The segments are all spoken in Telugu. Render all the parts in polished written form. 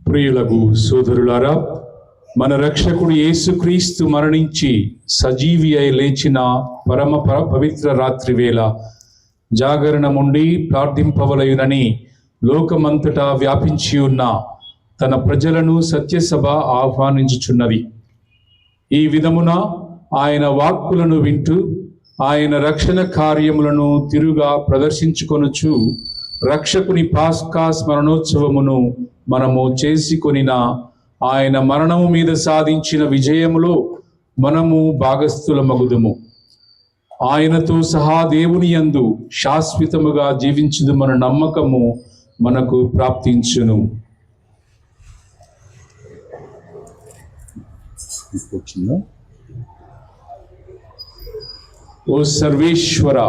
ప్రియులకు సోదరులారా, మన రక్షకుడు యేసుక్రీస్తు మరణించి సజీవి అయి లేచిన పరమ పవిత్ర రాత్రి వేళ జాగరణముండి ప్రార్థింపవలయునని లోకమంతటా వ్యాపించి ఉన్న తన ప్రజలను సత్యసభ ఆహ్వానించుచున్నది. ఈ విధమున ఆయన వాక్కులను వింటూ ఆయన రక్షణ కార్యములను తిరుగా ప్రదర్శించుకొనుచు రక్షకుని పాస్కా స్మరణోత్సవమును మనము చేసుకొనిన ఆయన మరణము మీద సాధించిన విజయములో మనము భాగస్థులమగుదుము. ఆయనతో సహా దేవుని యందు శాశ్వతముగా జీవించుదుమన్న నమ్మకము మనకు ప్రాప్తించును. ఓ సర్వేశ్వర,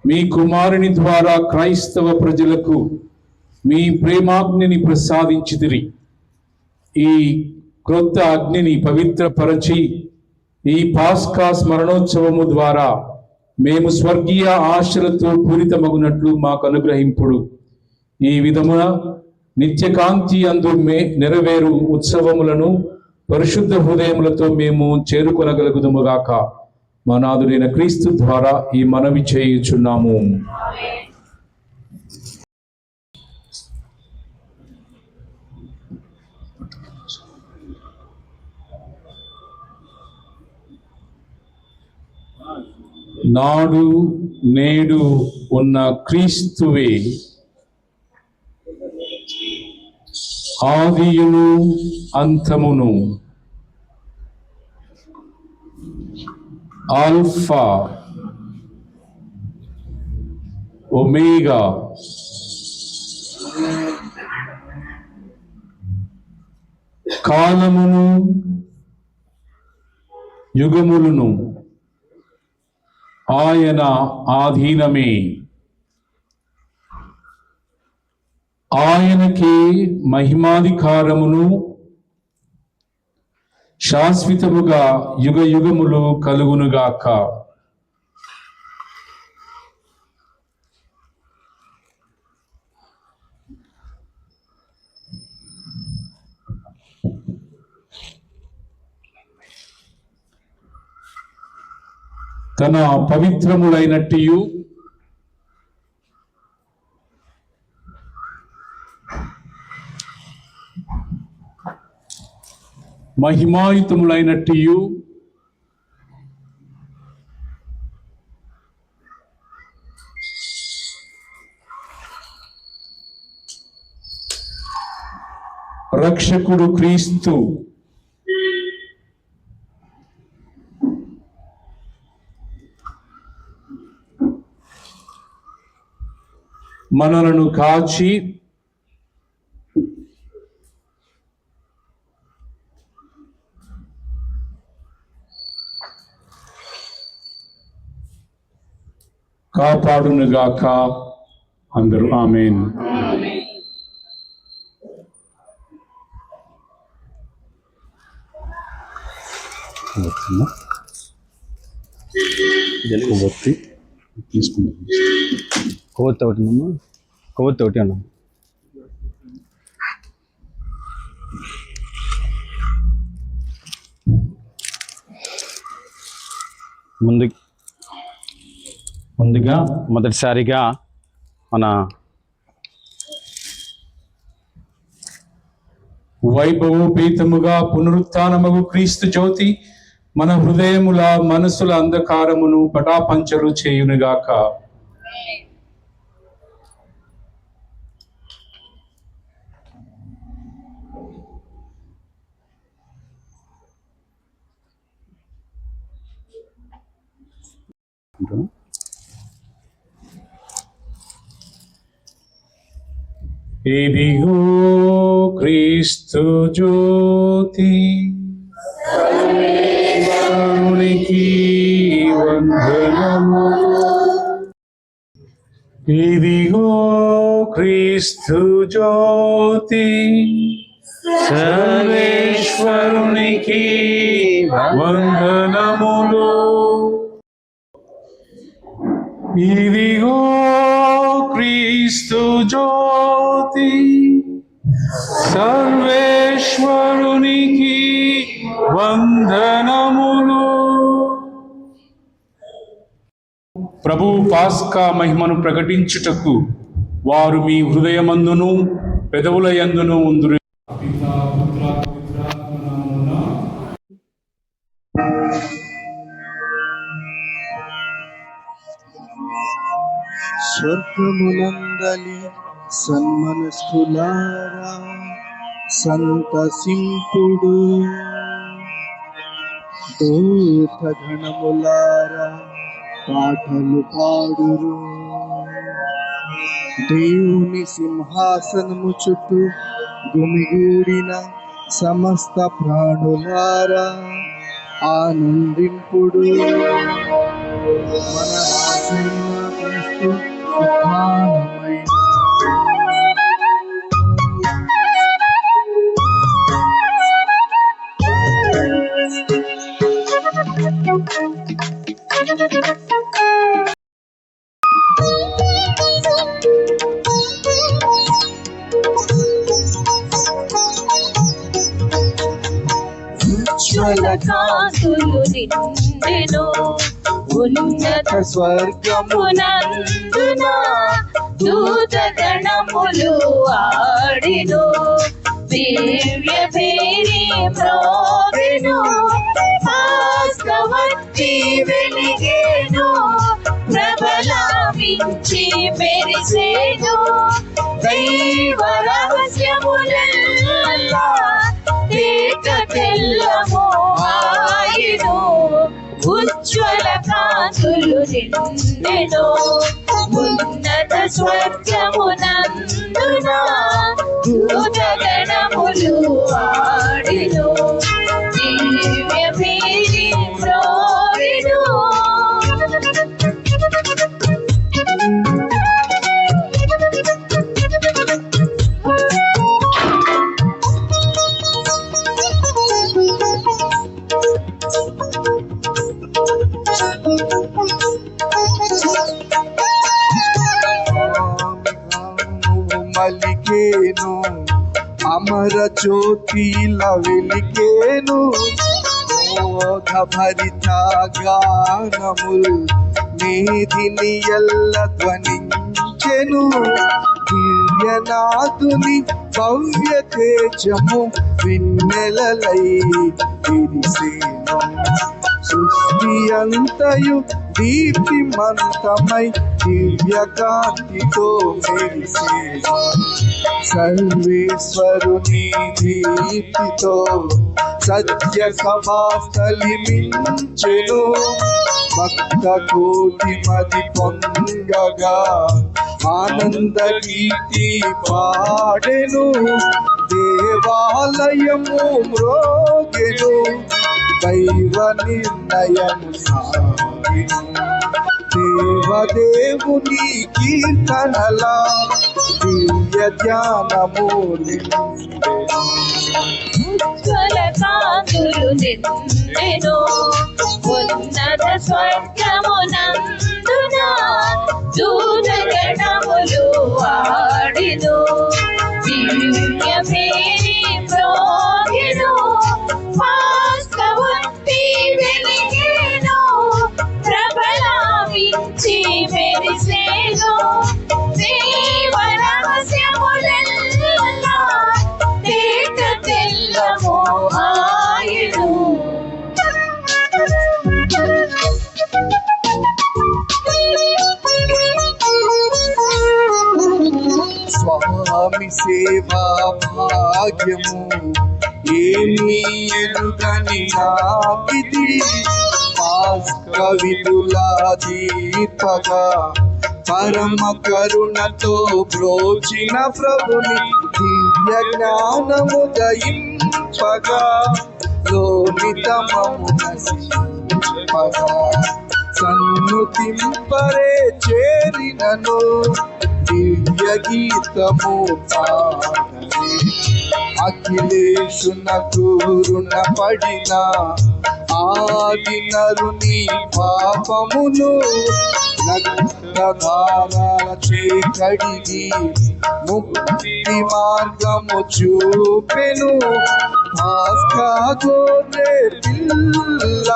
మీ కుమారుని ద్వారా క్రైస్తవ ప్రజలకు మీ ప్రేమాగ్నిని ప్రసాదించితిరి. ఈ క్రొత్త అగ్నిని పవిత్రపరచి ఈ పాస్కా స్మరణోత్సవము ద్వారా మేము స్వర్గీయ ఆశలతో పూరితమగునట్లు మాకు అనుగ్రహింపుడు. ఈ విధమున నిత్యకాంతి అందు నెరవేరు ఉత్సవములను పరిశుద్ధ హృదయములతో మేము చేరుకొనగలుగుదుముగాక. మా నాథుడైన క్రీస్తు ద్వారా ఈ మనవి చేయుచున్నాము. నాడు నేడు ఉన్న క్రీస్తువే ఆదియును అంతమును, ఆల్ఫా ఒమేగా, కాలమును యుగములను ఆయన ఆధీనమే. ఆయనకే మహిమాధికారమును శాశ్వతముగా యుగ యుగములు కలుగునుగాక. తన పవిత్రములైనట్టియు మహిమాయుతములైనట్టియు రక్షకుడు క్రీస్తు మనలను కాచి కాపాడునుగాక. అందరూ ఆమేన్. కొవ్వొత్తి తీసుకున్నాం. కొవ్వొత్తి ఒకటి అమ్మా, కొవ్వొత్తి ఒకటి అన్నా. ముందుగా మొదటిసారిగా మన వైభవోపేతముగా పునరుత్థానమగు క్రీస్తు జ్యోతి మన హృదయముల మనసుల అంధకారమును పటాపంచలు చేయునుగాక. ఇదిగో క్రీస్తు జ్యోతి, సర్వేశ్వరునికి వందనము. ఇదిగో క్రీస్తు జ్యోతి, సర్వేశ్వరునికి వందనములు. ఇదిగో క్రీస్తు జ్యోతి సర్వేశ్వరునికి వందనములు. ప్రభు పాస్కా మహిమను ప్రకటించుటకు వారు మీ హృదయమందును పెదవుల యందును ఉందురు. స్వర్గమునందలి సన్మనస్కులారా సంతసింపుడు, దూతగణములారా పాటలు పాడురు. దేవుని సింహాసనము చుట్టూ గుమిగూడిన సమస్త ప్రాణులారా ఆనందింపుడు. మన రాజైన క్రీస్తు ఉత్థానమైన ఉజ్వల కాంతులు నిండెను ఉన్నత స్వర్గమునందున దూతగణములు ఆడెను దివ్య భేరి మ్రోగెను పాస్కవతి వెలిగెను ప్రబలమించి మెరిసెను దైవ రహస్యములెల్లా తేట తెల్లము ఆయెను ఉజ్వల కాంతులు నిండెను ఉన్నత స్వర్గమునందున దూతగణములు ఆడెను దివ్య భేరి మ్రోగెను. మలికేను అమర జ్యోతిల వెలిగేను బోధ భరిత గానముల్ మేదిని ఎల్ల ధ్వనించెను దివ్యనాథుని భవ్య తేజము వెన్నెలలై విరిసేను సృష్టి అంతయు దీప్తిమంతమై దివ్య కాంతితో మెరిసేను సర్వేశ్వరుని దీప్తితో సత్య సభాస్థలి మించెను భక్త కోటి మది పొంగగా ఆనంద గీతి పాడెను దేవాలయము మ్రోగెను దైవ నిర్ణయము సాగెను దేవదేవుని కీర్తనల దివ్య ధ్యానము ఉజ్వల కాంతులు నిండెను ఉన్నత స్వర్గమునందున దూతగణములు ఆడెను దివ్య భేరి మ్రోగెను పాస్కవతి వెలిగెను ప్రబలమించి మెరిసెను దైవ రహస్యములెల్లా తేట తెల్లము ఆయెను. స్వామి సేవా భాగ్యము ఏమీ ఎరుగని నాకిది పాస్క విధులా దీపగా పరమ కరుణతో బ్రోచిన ప్రభుని దివ్య జ్ఞానము దయింపగా లోనితమము నశింపగా సన్నుతింపరే చేరినను దివ్య గీతము పాడరే అఖిలేషునకు రుణపడిన ఆది నరుని పాపమును రక్తధారాలచే కడిగి ముక్తి మార్గము చూపెను పాస్కా గొర్రె పిల్ల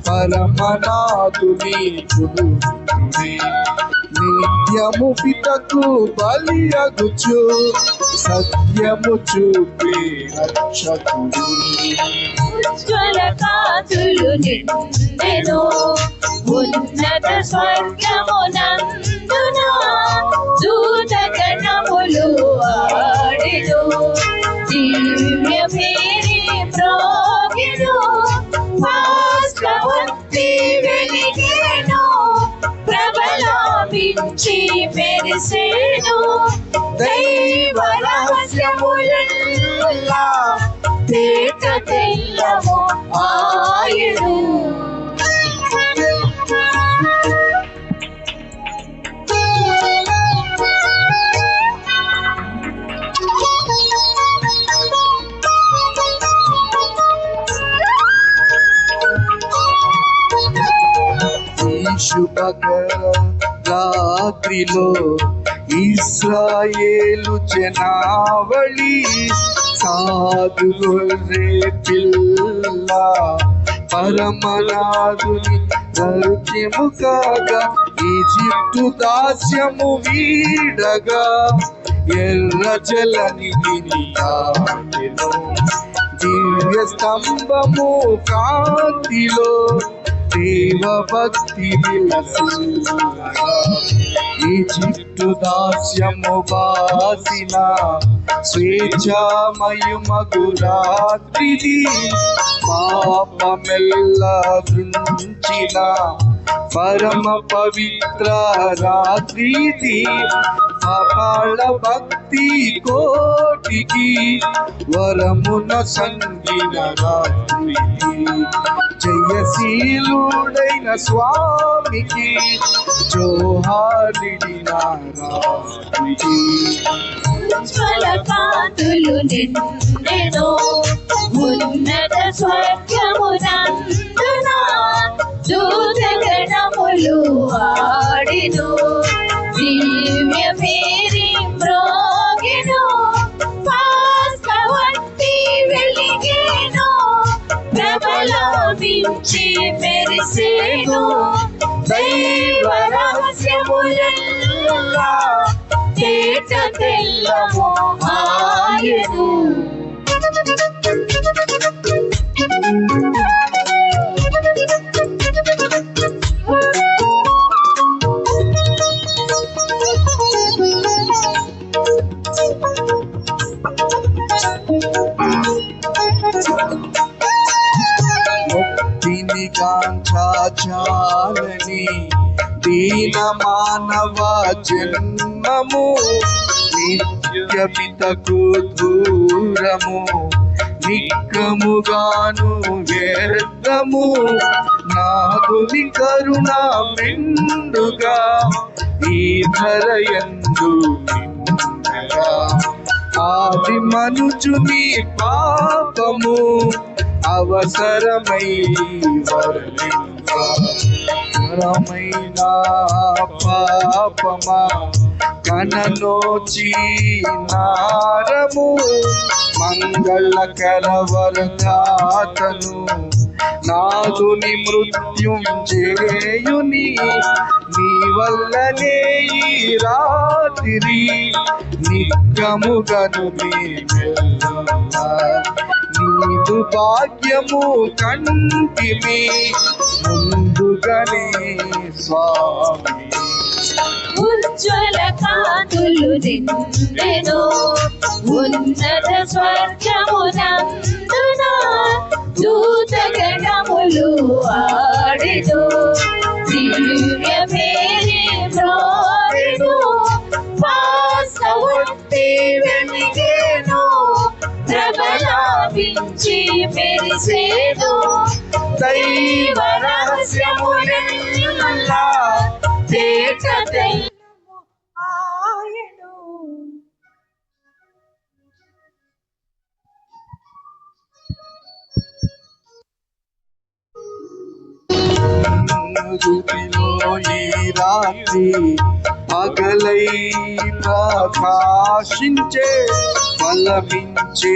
పరమనాథుని పురుషుడే నిత్యము పితకు బలియగుచు సత్యము చూపే రక్షకుడు ఉజ్వల కాంతులు నిండెను ఉన్నత స్వర్గమునందున దూతగణములు ఆడెను దివ్య పేరి మ్రోగెను భాస్కరవంతి వెలిగెను ప్రబలాభించి మెరిసెను దైవ రహస్యములెల్లా తేట తెల్లము ఆయను ఈ శుభకర రాత్రిలో ఇశ్రాయేలు జనావళి సాధు గొర్రె పిల్ల పరమనాథుని దర్శము కాగా ఈజిప్టు దాస్యము వీడగా ఎర్ర జలనిధిని దాటెను దివ్య స్తంభము కాంతిలో దేవ భక్తి విలసిల్లగా ఈజిప్టు దాస్యము బాసిన స్వేచ్ఛామయుమగు రాత్రిది పాపమెల్ల దృంచిన పరమ పవిత్ర రాత్రిది అపాళ భక్తి కోటికి వరమున సంగిన రాత్రిది జయశీలుడైన స్వామికి జోహారిడిన రాత్రికి ఉజ్వల కాంతులు నిండెను ఉన్నత స్వర్గమునందున దూతగణములు ఆడెను దివ్య పేరి మ్రోగెను భాస్కరవంతి వెలిగెను ప్రబలాభించి మెరిసెను దైవ రహస్యములెల్లా తేట తెల్లము ఆయను ముక్తిని కాంచాలని దీన మానవ జన్మము నిత్య పితకు దూరము నిక్కముగాను వ్యర్థము నాదుని కరుణ మెండుగా ఈ ధరయందు నిండగా ఆది మనుజుని పాపము అవసరమై వరమైన పాపమా కననోచి నారము మంగళకర వరదాతను నాదుని మృత్యుంజేయుని నీ వల్లనే ఈ రాత్రి నిత్యముగను నీదు భాగ్యము కంటిమి ముందుగానే స్వామి ఉజ్వల కాంతులు నిండెను ఉన్నత స్వర్గమునందున దూతగణములు ఆడెను దివ్య పేరి మ్రోగెను భాస్కరవంతి వెలిగెను ప్రబలాభించి మెరిసెను దైవ రహస్యములెల్లా తేట తెల్ల అనుభూతిలో ఈ రాత్రి పగలై ప్రకాశించే ఫలమించే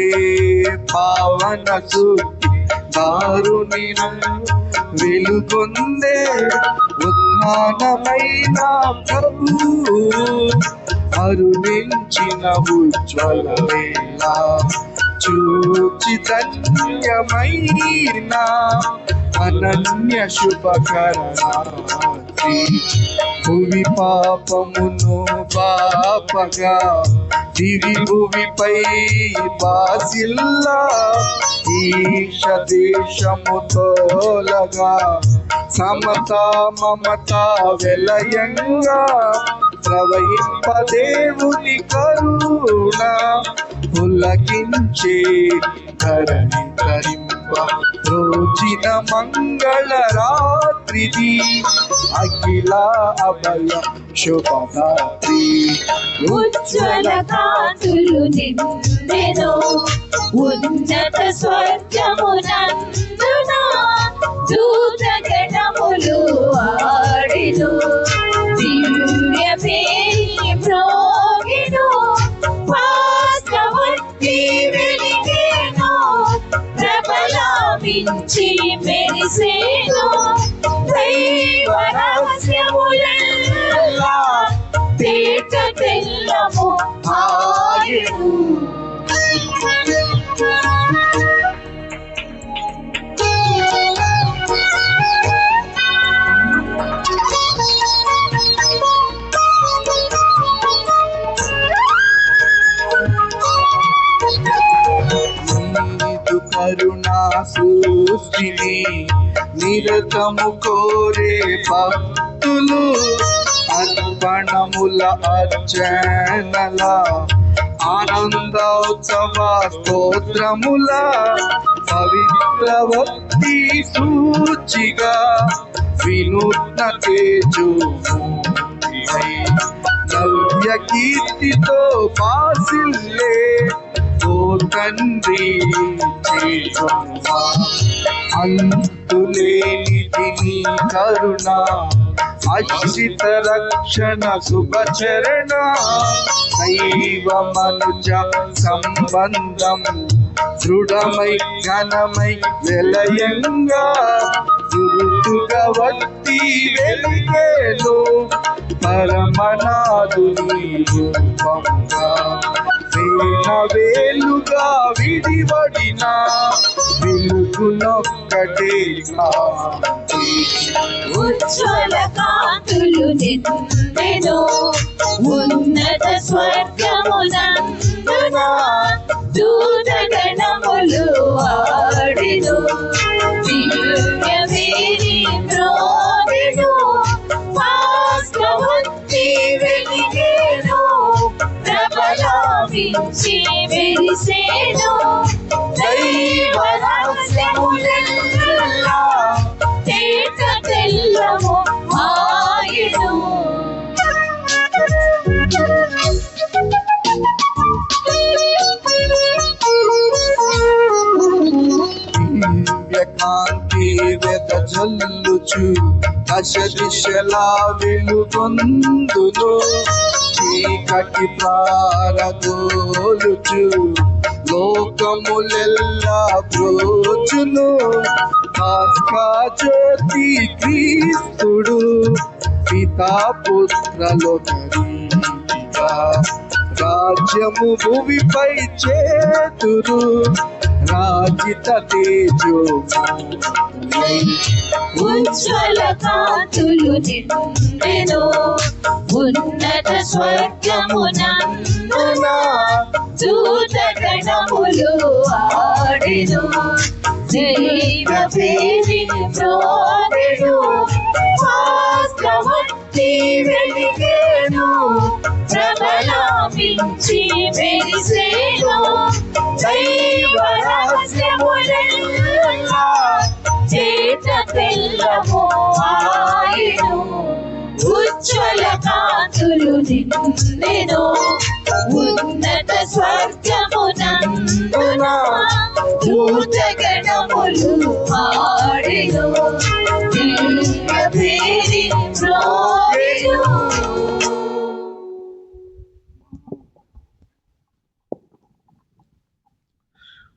పావన సూక్తి దారుని వెలుగొందే ఉత్థానమైన ప్రభు అరుణించిన ఉజ్వల వేళ చూచి ధన్యమైన అనన్య శుభకరణాత్రి భువి పాపమును పాపగా దివి భువిపై బాసిల్లా ఈశ దేశము తోలగా సమత మమత వెలయంగా ప్రవహింప దేవుని కరుణ పులకించే ధరణి ధరింప రోజున మంగళ రాత్రిది అఖిల అభయ శుభరాత్రి ఉజ్వల కాంతులు నిండెను ఉన్నత స్వర్గమునందున దూత గణములు ఆడెను దివ్య పేరి మ్రోగెను వాస్తవత్తి వెలిగెను ప్రబలావించి మెరిసెను దైవ రహస్యములెల్లా తేట తెల్లము ఆయను నీదు కరుణా సృష్టిని నిరతము కోరే భక్తులు అర్పణముల అర్చనల ఆనందోత్సవ స్తోత్రముల పవిత్ర భక్తి సూచిగా వినూత్న తేజో నవ్య కీర్తితో బాసిల్లే ఓ తండ్రి చేయుమా అంతులేనిది నీ కరుణ అశ్రిత రక్షణ శుభచరణ దైవ మనుజ సంబంధం దృఢమై ఘనమై వెలయంగా గురుతుగా వత్తి వెలిగేను పరమనాదుని రూపంగా వేల వేలుగా విడివడిన వెలుగునొక్కటే కాంతి ఉజ్వల కాంతులు నిండెను ఉన్నత స్వర్గమునందున దూత గణములు ఆడెను దివ్య వేరి మ్రోగెను వాస్తవత్తి వెలిగెను ప్రబలావించి మెరిసెను దైవ రహస్యములెల్లా తేట తెల్లము ఆయను దివ్య కాంతి వెదజల్లుచు దశ దిశలా వెలుగొందును చీకటి ప్రారదోలుచు లోకములెల్లా బ్రోచును ఆస్కా జ్యోతి క్రీస్తుడు పితా పుత్రలో కరీగా రాజ్యము భువిపై చేతురు రాజిత తేజో ఉజ్వల కాంతులు నిండెను ఉన్నత స్వర్గమునందున దూత గణములు ఆడెను దైవ పేరి మ్రోగెను వాస్తవత్తి వెలిగెను ప్రబలావించి మెరిసెను దైవ రహస్యములెల్లా తేట తెల్లము ఆయను ఉజ్వల కాంతులు నిండెను ఉన్నత స్వర్గమునందున దూత గణములు ఆడెను దివ్య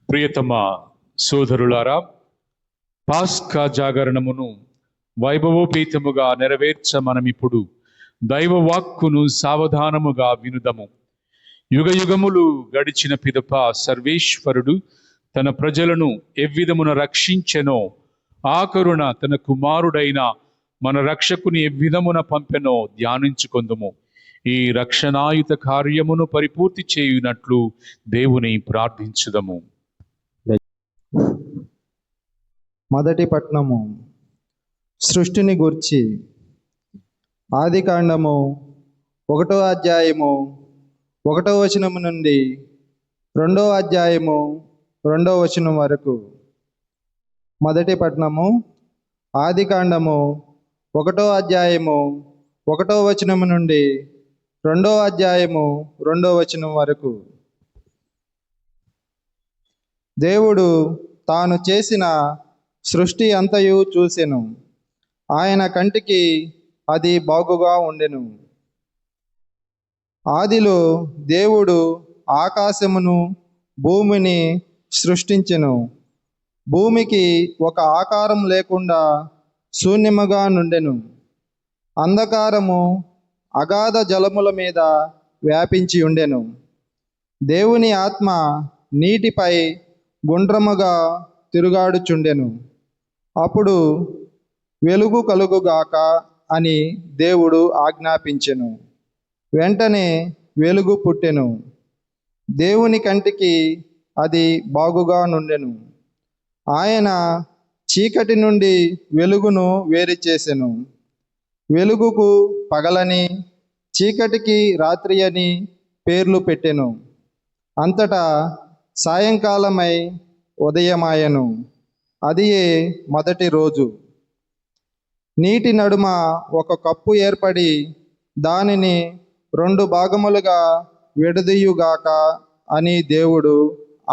ప్రియతమ సోదరులారా, పాస్కా జాగరణమును వైభవోపేతముగా నెరవేర్చ మనమిప్పుడు దైవ వాక్కును సావధానముగా వినుదము. యుగ యుగములు గడిచిన పిదప సర్వేశ్వరుడు తన ప్రజలను ఎవ్విధమున రక్షించెనో, ఆ కరుణ తన కుమారుడైన మన రక్షకుని ఎవ్విధమున పంపెనో ధ్యానించుకొందుము. ఈ రక్షణాయుత కార్యమును పరిపూర్తి చేయునట్లు దేవుని ప్రార్థించుదము. మొదటి పట్నము. సృష్టిని గూర్చి. ఆదికాండము 1వ అధ్యాయము 1వ వచనము నుండి 2వ అధ్యాయము 2వ వచనం వరకు. మొదటి పట్నము. ఆదికాండము 1వ అధ్యాయము 1వ వచనము నుండి 2వ అధ్యాయము 2వ వచనం వరకు. దేవుడు తాను చేసిన సృష్టి అంతయు చూసెను. ఆయన కంటికి అది బాగుగా ఉండెను. ఆదిలో దేవుడు ఆకాశమును భూమిని సృష్టించెను. భూమికి ఒక ఆకారం లేకుండా శూన్యముగా నుండెను. అంధకారము అగాధ జలముల మీద వ్యాపించి ఉండెను. దేవుని ఆత్మ నీటిపై గుండ్రముగా తిరుగాడుచుండెను. అప్పుడు వెలుగు కలుగుగాక అని దేవుడు ఆజ్ఞాపించెను. వెంటనే వెలుగు పుట్టెను. దేవుని కంటికి అది బాగుగా నుండెను. ఆయన చీకటి నుండి వెలుగును వేరు చేసెను. వెలుగుకు పగలని, చీకటికి రాత్రి అని పేర్లు పెట్టెను. అంతటా సాయంకాలమై ఉదయమాయెను. అదియే మొదటి రోజు. నీటి నడుమ ఒక కప్పు ఏర్పడి దానిని 2 భాగములుగా విడదీయుగాక అని దేవుడు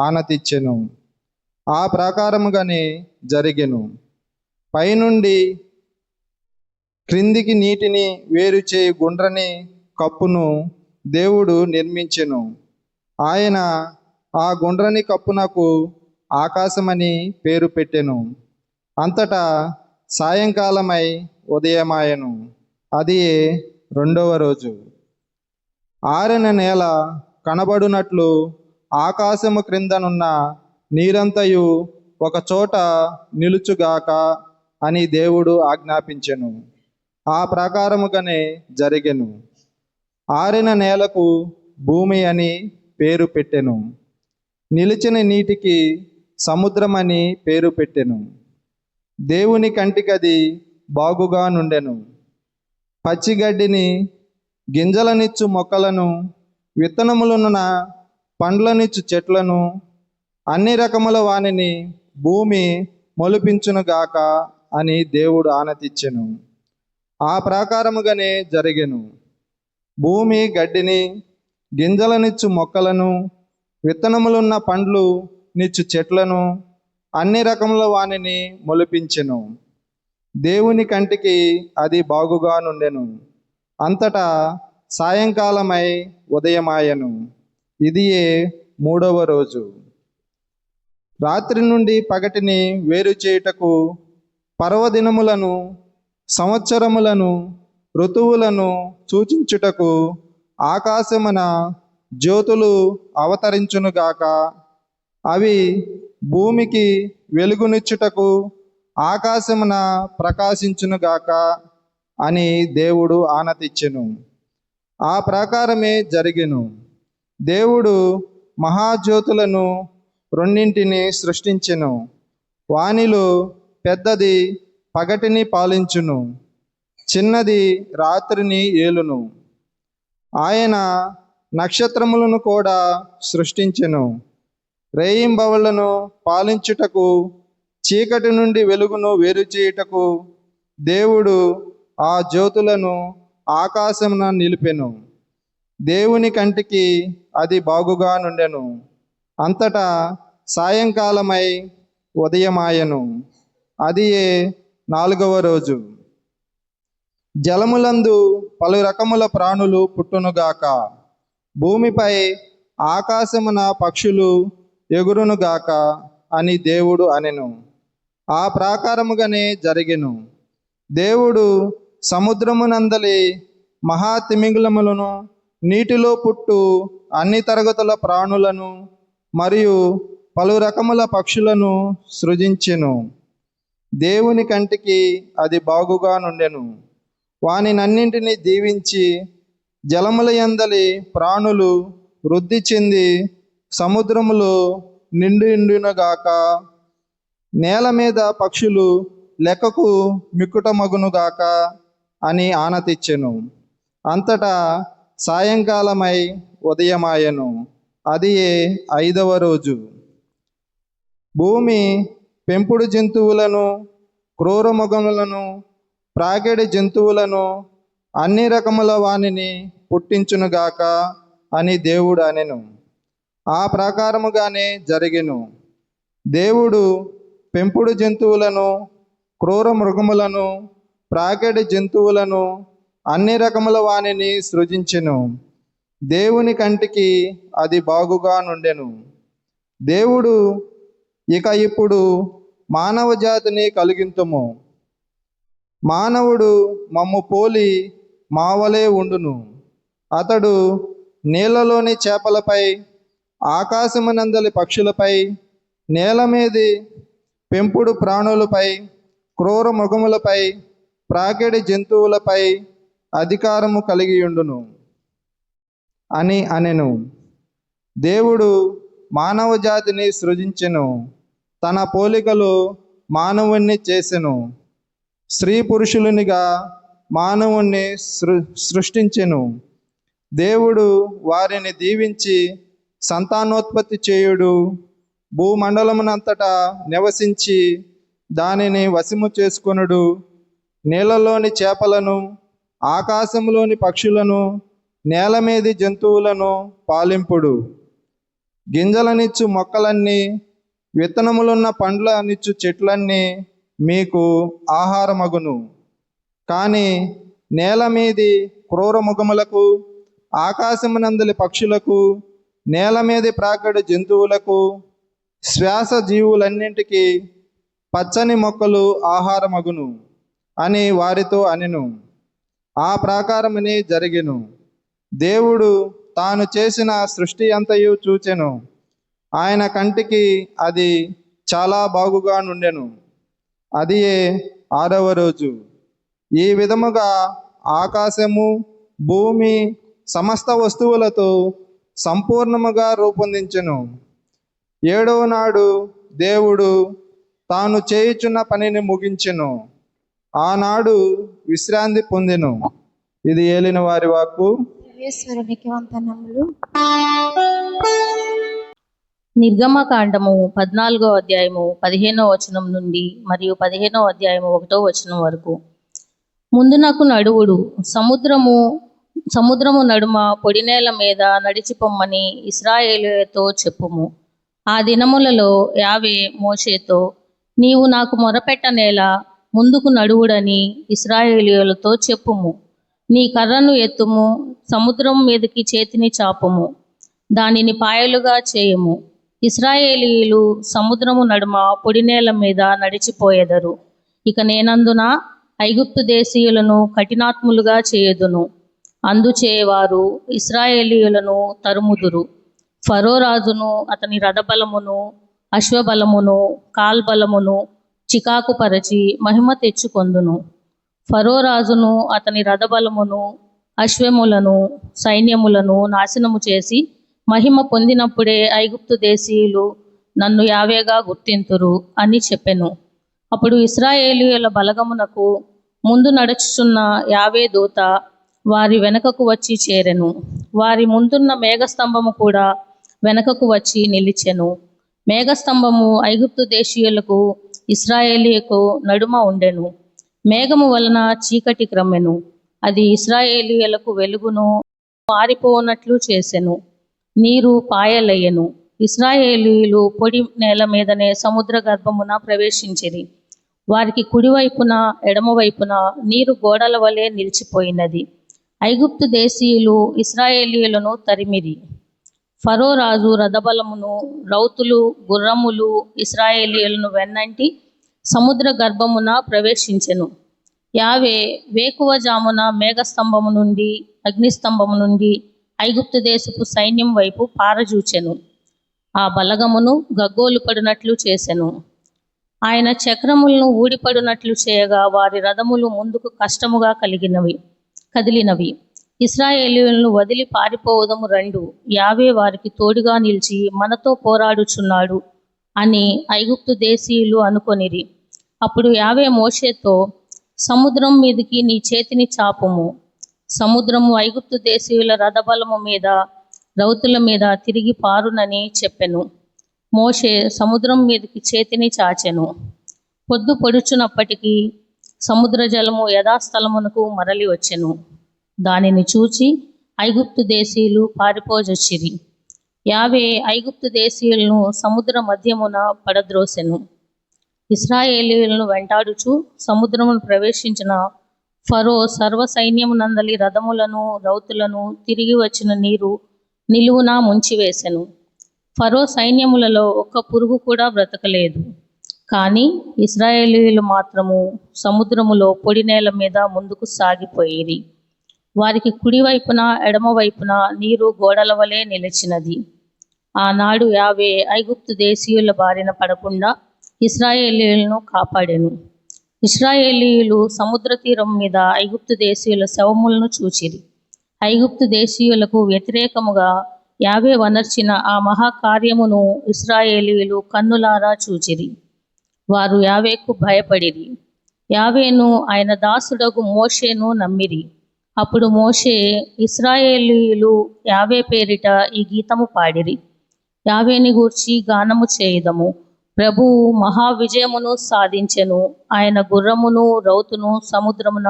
ఆనతిచ్చెను. ఆ ప్రకారముగానే జరిగెను. పైనుండి క్రిందికి నీటిని వేరు చేయి గుండ్రని కప్పును దేవుడు నిర్మించెను. ఆయన ఆ గుండ్రని కప్పునకు ఆకాశమని పేరు పెట్టెను. అంతటా సాయంకాలమై ఉదయమాయెను. అది 2వ రోజు. ఆరిన నేల కనబడునట్లు ఆకాశము క్రిందనున్న నీరంతయు ఒక చోట నిలుచుగాక అని దేవుడు ఆజ్ఞాపించెను. ఆ ప్రకారముగానే జరిగెను. ఆరిన నేలకు భూమి అని పేరు పెట్టెను. నిలిచిన నీటికి సముద్రమని పేరు పెట్టెను. దేవుని కంటికది బాగుగా నుండెను. పచ్చిగడ్డిని, గింజలనిచ్చు మొక్కలను, విత్తనములున్న పండ్లనిచ్చు చెట్లను, అన్ని రకముల వానిని భూమి మొలిపించునుగాక అని దేవుడు ఆనతిచ్చెను. ఆ ప్రకారముగానే జరిగెను. భూమి గడ్డిని, గింజలనిచ్చు మొక్కలను, విత్తనములున్న పండ్లు నిచ్చు చెట్లను, అన్ని రకముల వానిని మొలిపించెను. దేవుని కంటికి అది బాగుగా నుండెను. అంతటా సాయంకాలమై ఉదయమాయెను. ఇదియే 3వ రోజు. రాత్రి నుండి పగటిని వేరు చేయుటకు పర్వదినములను, సంవత్సరములను, ఋతువులను సూచించుటకు ఆకాశమున జ్యోతులు అవతరించునుగాక. అవి భూమికి వెలుగునిచ్చుటకు ఆకాశమున ప్రకాశించునుగాక అని దేవుడు ఆనతిచ్చెను. ఆ ప్రకారమే జరిగెను. దేవుడు మహాజ్యోతులను 2 సృష్టించెను. వానిలో పెద్దది పగటిని పాలించును, చిన్నది రాత్రిని ఏలును. ఆయన నక్షత్రములను కూడా సృష్టించెను. రేయింబవళ్లను పాలించుటకు, చీకటి నుండి వెలుగును వేరు చేయుటకు దేవుడు ఆ జ్యోతులను ఆకాశమున నిలిపెను. దేవుని కంటికి అది బాగుగా నుండెను. అంతటా సాయంకాలమై ఉదయమాయెను. అదియే 4వ రోజు. జలములందు పలు రకముల ప్రాణులు పుట్టునుగాక. భూమిపై ఆకాశమున పక్షులు ఎగురునుగాక అని దేవుడు అనెను. ఆ ప్రాకారముగానే జరిగెను. దేవుడు సముద్రమునందలి మహా తిమింగలములను, నీటిలో పుట్టు అన్ని తరగతుల ప్రాణులను మరియు పలు రకముల పక్షులను సృజించెను. దేవుని కంటికి అది బాగుగా నుండెను. వానినన్నింటినీ దీవించి జలముల యందలి ప్రాణులు వృద్ధి చెంది సముద్రములో నిండుగాక, నేల మీద పక్షులు లెక్కకు మిక్కుటమగునుగాక అని ఆనతిచ్చెను. అంతటా సాయంకాలమై ఉదయమాయెను. అది 5వ రోజు. భూమి పెంపుడు జంతువులను, క్రూరమృగములను, ప్రాకెడి జంతువులను, అన్ని రకముల వానిని పుట్టించునుగాక అని దేవుడు అనెను. ఆ ప్రకారముగానే జరిగెను. దేవుడు పెంపుడు జంతువులను, క్రూర మృగములను, ప్రాకెడి జంతువులను, అన్ని రకముల వానిని సృజించెను. దేవుని కంటికి అది బాగుగా నుండెను. దేవుడు ఇప్పుడు మానవ జాతిని కలిగింతుము. మానవుడు మమ్ము పోలి మావలే ఉండును. అతడు నీళ్లలోని చేపలపై, ఆకాశమునందలి పక్షులపై, నేల మీది పెంపుడు ప్రాణులపై, క్రూర మృగములపై, ప్రాకెడి జంతువులపై అధికారము కలిగి ఉండును అని అనెను. దేవుడు మానవ జాతిని సృజించెను. తన పోలికలో మానవుణ్ణి చేసెను. స్త్రీ పురుషులునిగా మానవుణ్ణి సృష్టించెను. దేవుడు వారిని దీవించి సంతానోత్పత్తి చేయుడు, భూమండలమునంతటా నివసించి దానిని వశము చేసుకొనుడు, నీళ్లలోని చేపలను, ఆకాశంలోని పక్షులను, నేల మీది జంతువులను పాలింపుడు. గింజలనిచ్చు మొక్కలన్నీ, విత్తనములున్న పండ్లనిచ్చు చెట్లన్నీ మీకు ఆహారమగును. కానీ నేల మీది క్రూరమృగములకు, ఆకాశమునందలి పక్షులకు, నేల మీది ప్రాకడు జంతువులకు, శ్వాస జీవులన్నింటికి పచ్చని మొక్కలు ఆహారమగును అని వారితో అనెను. ఆ ప్రకారమని జరిగెను. దేవుడు తాను చేసిన సృష్టి అంతయు చూచెను. ఆయన కంటికి అది చాలా బాగుగా నుండెను. అది 6వ రోజు. ఈ విధముగా ఆకాశము, భూమి సమస్త వస్తువులతో సంపూర్ణముగా రూపొందించెను. 7వ నాడు దేవుడు తాను చేయుచున్న పనిని ముగించెను. ఆనాడు విశ్రాంతి పొందెను. ఇది ఏలిన వారి వాక్కు. సర్వేశ్వరునికి వందనములు. నిర్గమకాండము 14వ అధ్యాయము 15వ వచనం నుండి మరియు 15వ అధ్యాయము 1వ వచనం వరకు. ముందు నాకు నడువుడు, సముద్రము నడుమ పొడి నేల మీద నడిచిపొమ్మని ఇశ్రాయేలుతో చెప్పుము. ఆ దినములలో యావే మోషేతో, నీవు నాకు మొరపెట్టనేలా ముందుకు నడువుడని ఇశ్రాయేలీయులతో చెప్పుము. నీ కర్రను ఎత్తుము, సముద్రం మీదకి చేతిని చాపుము, దానిని పాయలుగా చేయుము. ఇశ్రాయేలీయులు సముద్రము నడుమ పొడి నేల మీద నడిచిపోయెదరు. ఇక నేనందున ఐగుప్తు దేశీయులను కఠినాత్ములుగా చేయుదును. అందుచే వారు ఇశ్రాయేలీయులను తరుముదురు. ఫరో రాజును అతని రథబలమును, అశ్వబలమును, కాల్బలమును చికాకుపరచి మహిమ తెచ్చుకొందును. ఫరో రాజును అతని రథబలమును, అశ్వములను, సైన్యములను నాశనము చేసి మహిమ పొందినప్పుడే ఐగుప్తు దేశీయులు నన్ను యావేగా గుర్తింతురు అని చెప్పెను. అప్పుడు ఇశ్రాయేలీయుల బలగమునకు ముందు నడుచుచున్న యావే దూత వారి వెనకకు వచ్చి చేరెను. వారి ముందున్న మేఘస్తంభము కూడా వెనకకు వచ్చి నిలిచెను. మేఘస్తంభము ఐగుప్తు దేశీయులకు, ఇశ్రాయేలీయులకు నడుమ ఉండెను. మేఘము వలన చీకటి క్రమ్మెను. అది ఇశ్రాయేలీయులకు వెలుగును ఆరిపోనట్లు చేసెను. నీరు పాయలయ్యెను. ఇశ్రాయేలీయులు పొడి నేల మీదనే సముద్ర గర్భమున ప్రవేశించిరి. వారికి కుడివైపున ఎడమవైపున నీరు గోడల వలె నిలిచిపోయినది. ఐగుప్తు దేశీయులు ఇశ్రాయేలీయులను తరిమిరి. ఫరో రాజు రథబలమును, రౌతులు, గుర్రములు ఇశ్రాయేలీయులను వెన్నంటి సముద్ర గర్భమున ప్రవేశించెను. యావే వేకువజామున మేఘస్తంభము నుండి, అగ్నిస్తంభము నుండి ఐగుప్తు దేశపు సైన్యం వైపు పారజూచెను. ఆ బలగమును గగ్గోలు పడినట్లు చేసెను. ఆయన చక్రములను ఊడిపడినట్లు చేయగా వారి రథములు ముందుకు కష్టముగా కదిలినవి. ఇశ్రాయేలీయులను వదిలి పారిపోవదము రండు, యావే వారికి తోడుగా నిలిచి మనతో పోరాడుచున్నాడు అని ఐగుప్తు దేశీయులు అనుకొనిరి. అప్పుడు యావే మోషేతో, సముద్రం మీదికి నీ చేతిని చాపుము. సముద్రము ఐగుప్తు దేశీయుల రథబలము మీద, రౌతుల మీద తిరిగి పారునని చెప్పెను. మోషే సముద్రం మీదకి చేతిని చాచెను. పొద్దు పొడుచునప్పటికీ సముద్ర జలము యథాస్థలమునకు మరలి వచ్చెను. దానిని చూచి ఐగుప్తు దేశీయులు పారిపోజొచ్చిరి. యావే ఐగుప్తు దేశీయులను సముద్ర మధ్యమున పడద్రోసెను. ఇశ్రాయేలీయులను వెంటాడుచు సముద్రమును ప్రవేశించిన ఫరో సర్వ సైన్యమునందలి రథములను, రౌతులను తిరిగి వచ్చిన నీరు నిలువునా ముంచివేసెను. ఫరో సైన్యములలో ఒక్క పురుగు కూడా బ్రతకలేదు. కానీ ఇశ్రాయేలీయులు మాత్రము సముద్రములో పొడి నేల మీద ముందుకు సాగిపోయిరి. వారికి కుడివైపున ఎడమవైపున నీరు గోడల వలె నిలిచినది. ఆనాడు యావే ఐగుప్తు దేశీయుల బారిన పడకుండా ఇశ్రాయేలీయులను కాపాడెను. ఇశ్రాయేలీయులు సముద్ర తీరం మీద ఐగుప్తు దేశీయుల శవములను చూచిరి. ఐగుప్తు దేశీయులకు వ్యతిరేకముగా యావే వనర్చిన ఆ మహాకార్యమును ఇశ్రాయేలీయులు కన్నులారా చూచిరి. వారు యావేకు భయపడిరి. యావేను ఆయన దాసుడగు మోషేను నమ్మిరి. అప్పుడు మోషే ఇశ్రాయేలీయులు యావే పేరిట ఈ గీతము పాడిరి. యావేని గూర్చి గానము చేయుదము. ప్రభువు మహావిజయమును సాధించెను. ఆయన గుర్రమును, రౌతును సముద్రమున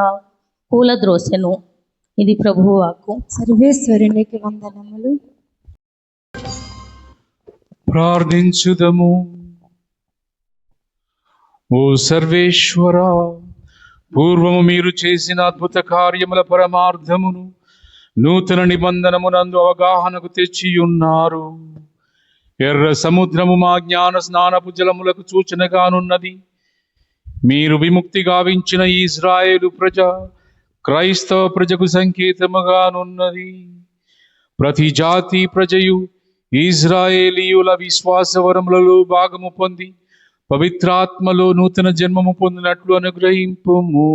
కూలద్రోసెను. ఇది ప్రభువు వాక్కు. సర్వేశ్వరునికి వందనములు. ప్రార్థించుదము. ఓ సర్వేశ్వరా, పూర్వము మీరు చేసిన అద్భుత కార్యముల పరమార్థమును నూతన నిబంధనమునందు అవగాహనకు తెచ్చియున్నారు. ఎర్ర సముద్రము మా జ్ఞాన స్నానపు జలములకు సూచనగానున్నది. మీరు విముక్తి గావించిన ఈ ఇశ్రాయేలు ప్రజ క్రైస్తవ ప్రజకు సంకేతముగానున్నది. ప్రతి జాతి ప్రజయు ఇశ్రాయేలీయుల విశ్వాసవరములలో భాగము పొంది పవిత్రాత్మలో నూతన జన్మము పొందినట్లు అనుగ్రహింపుము.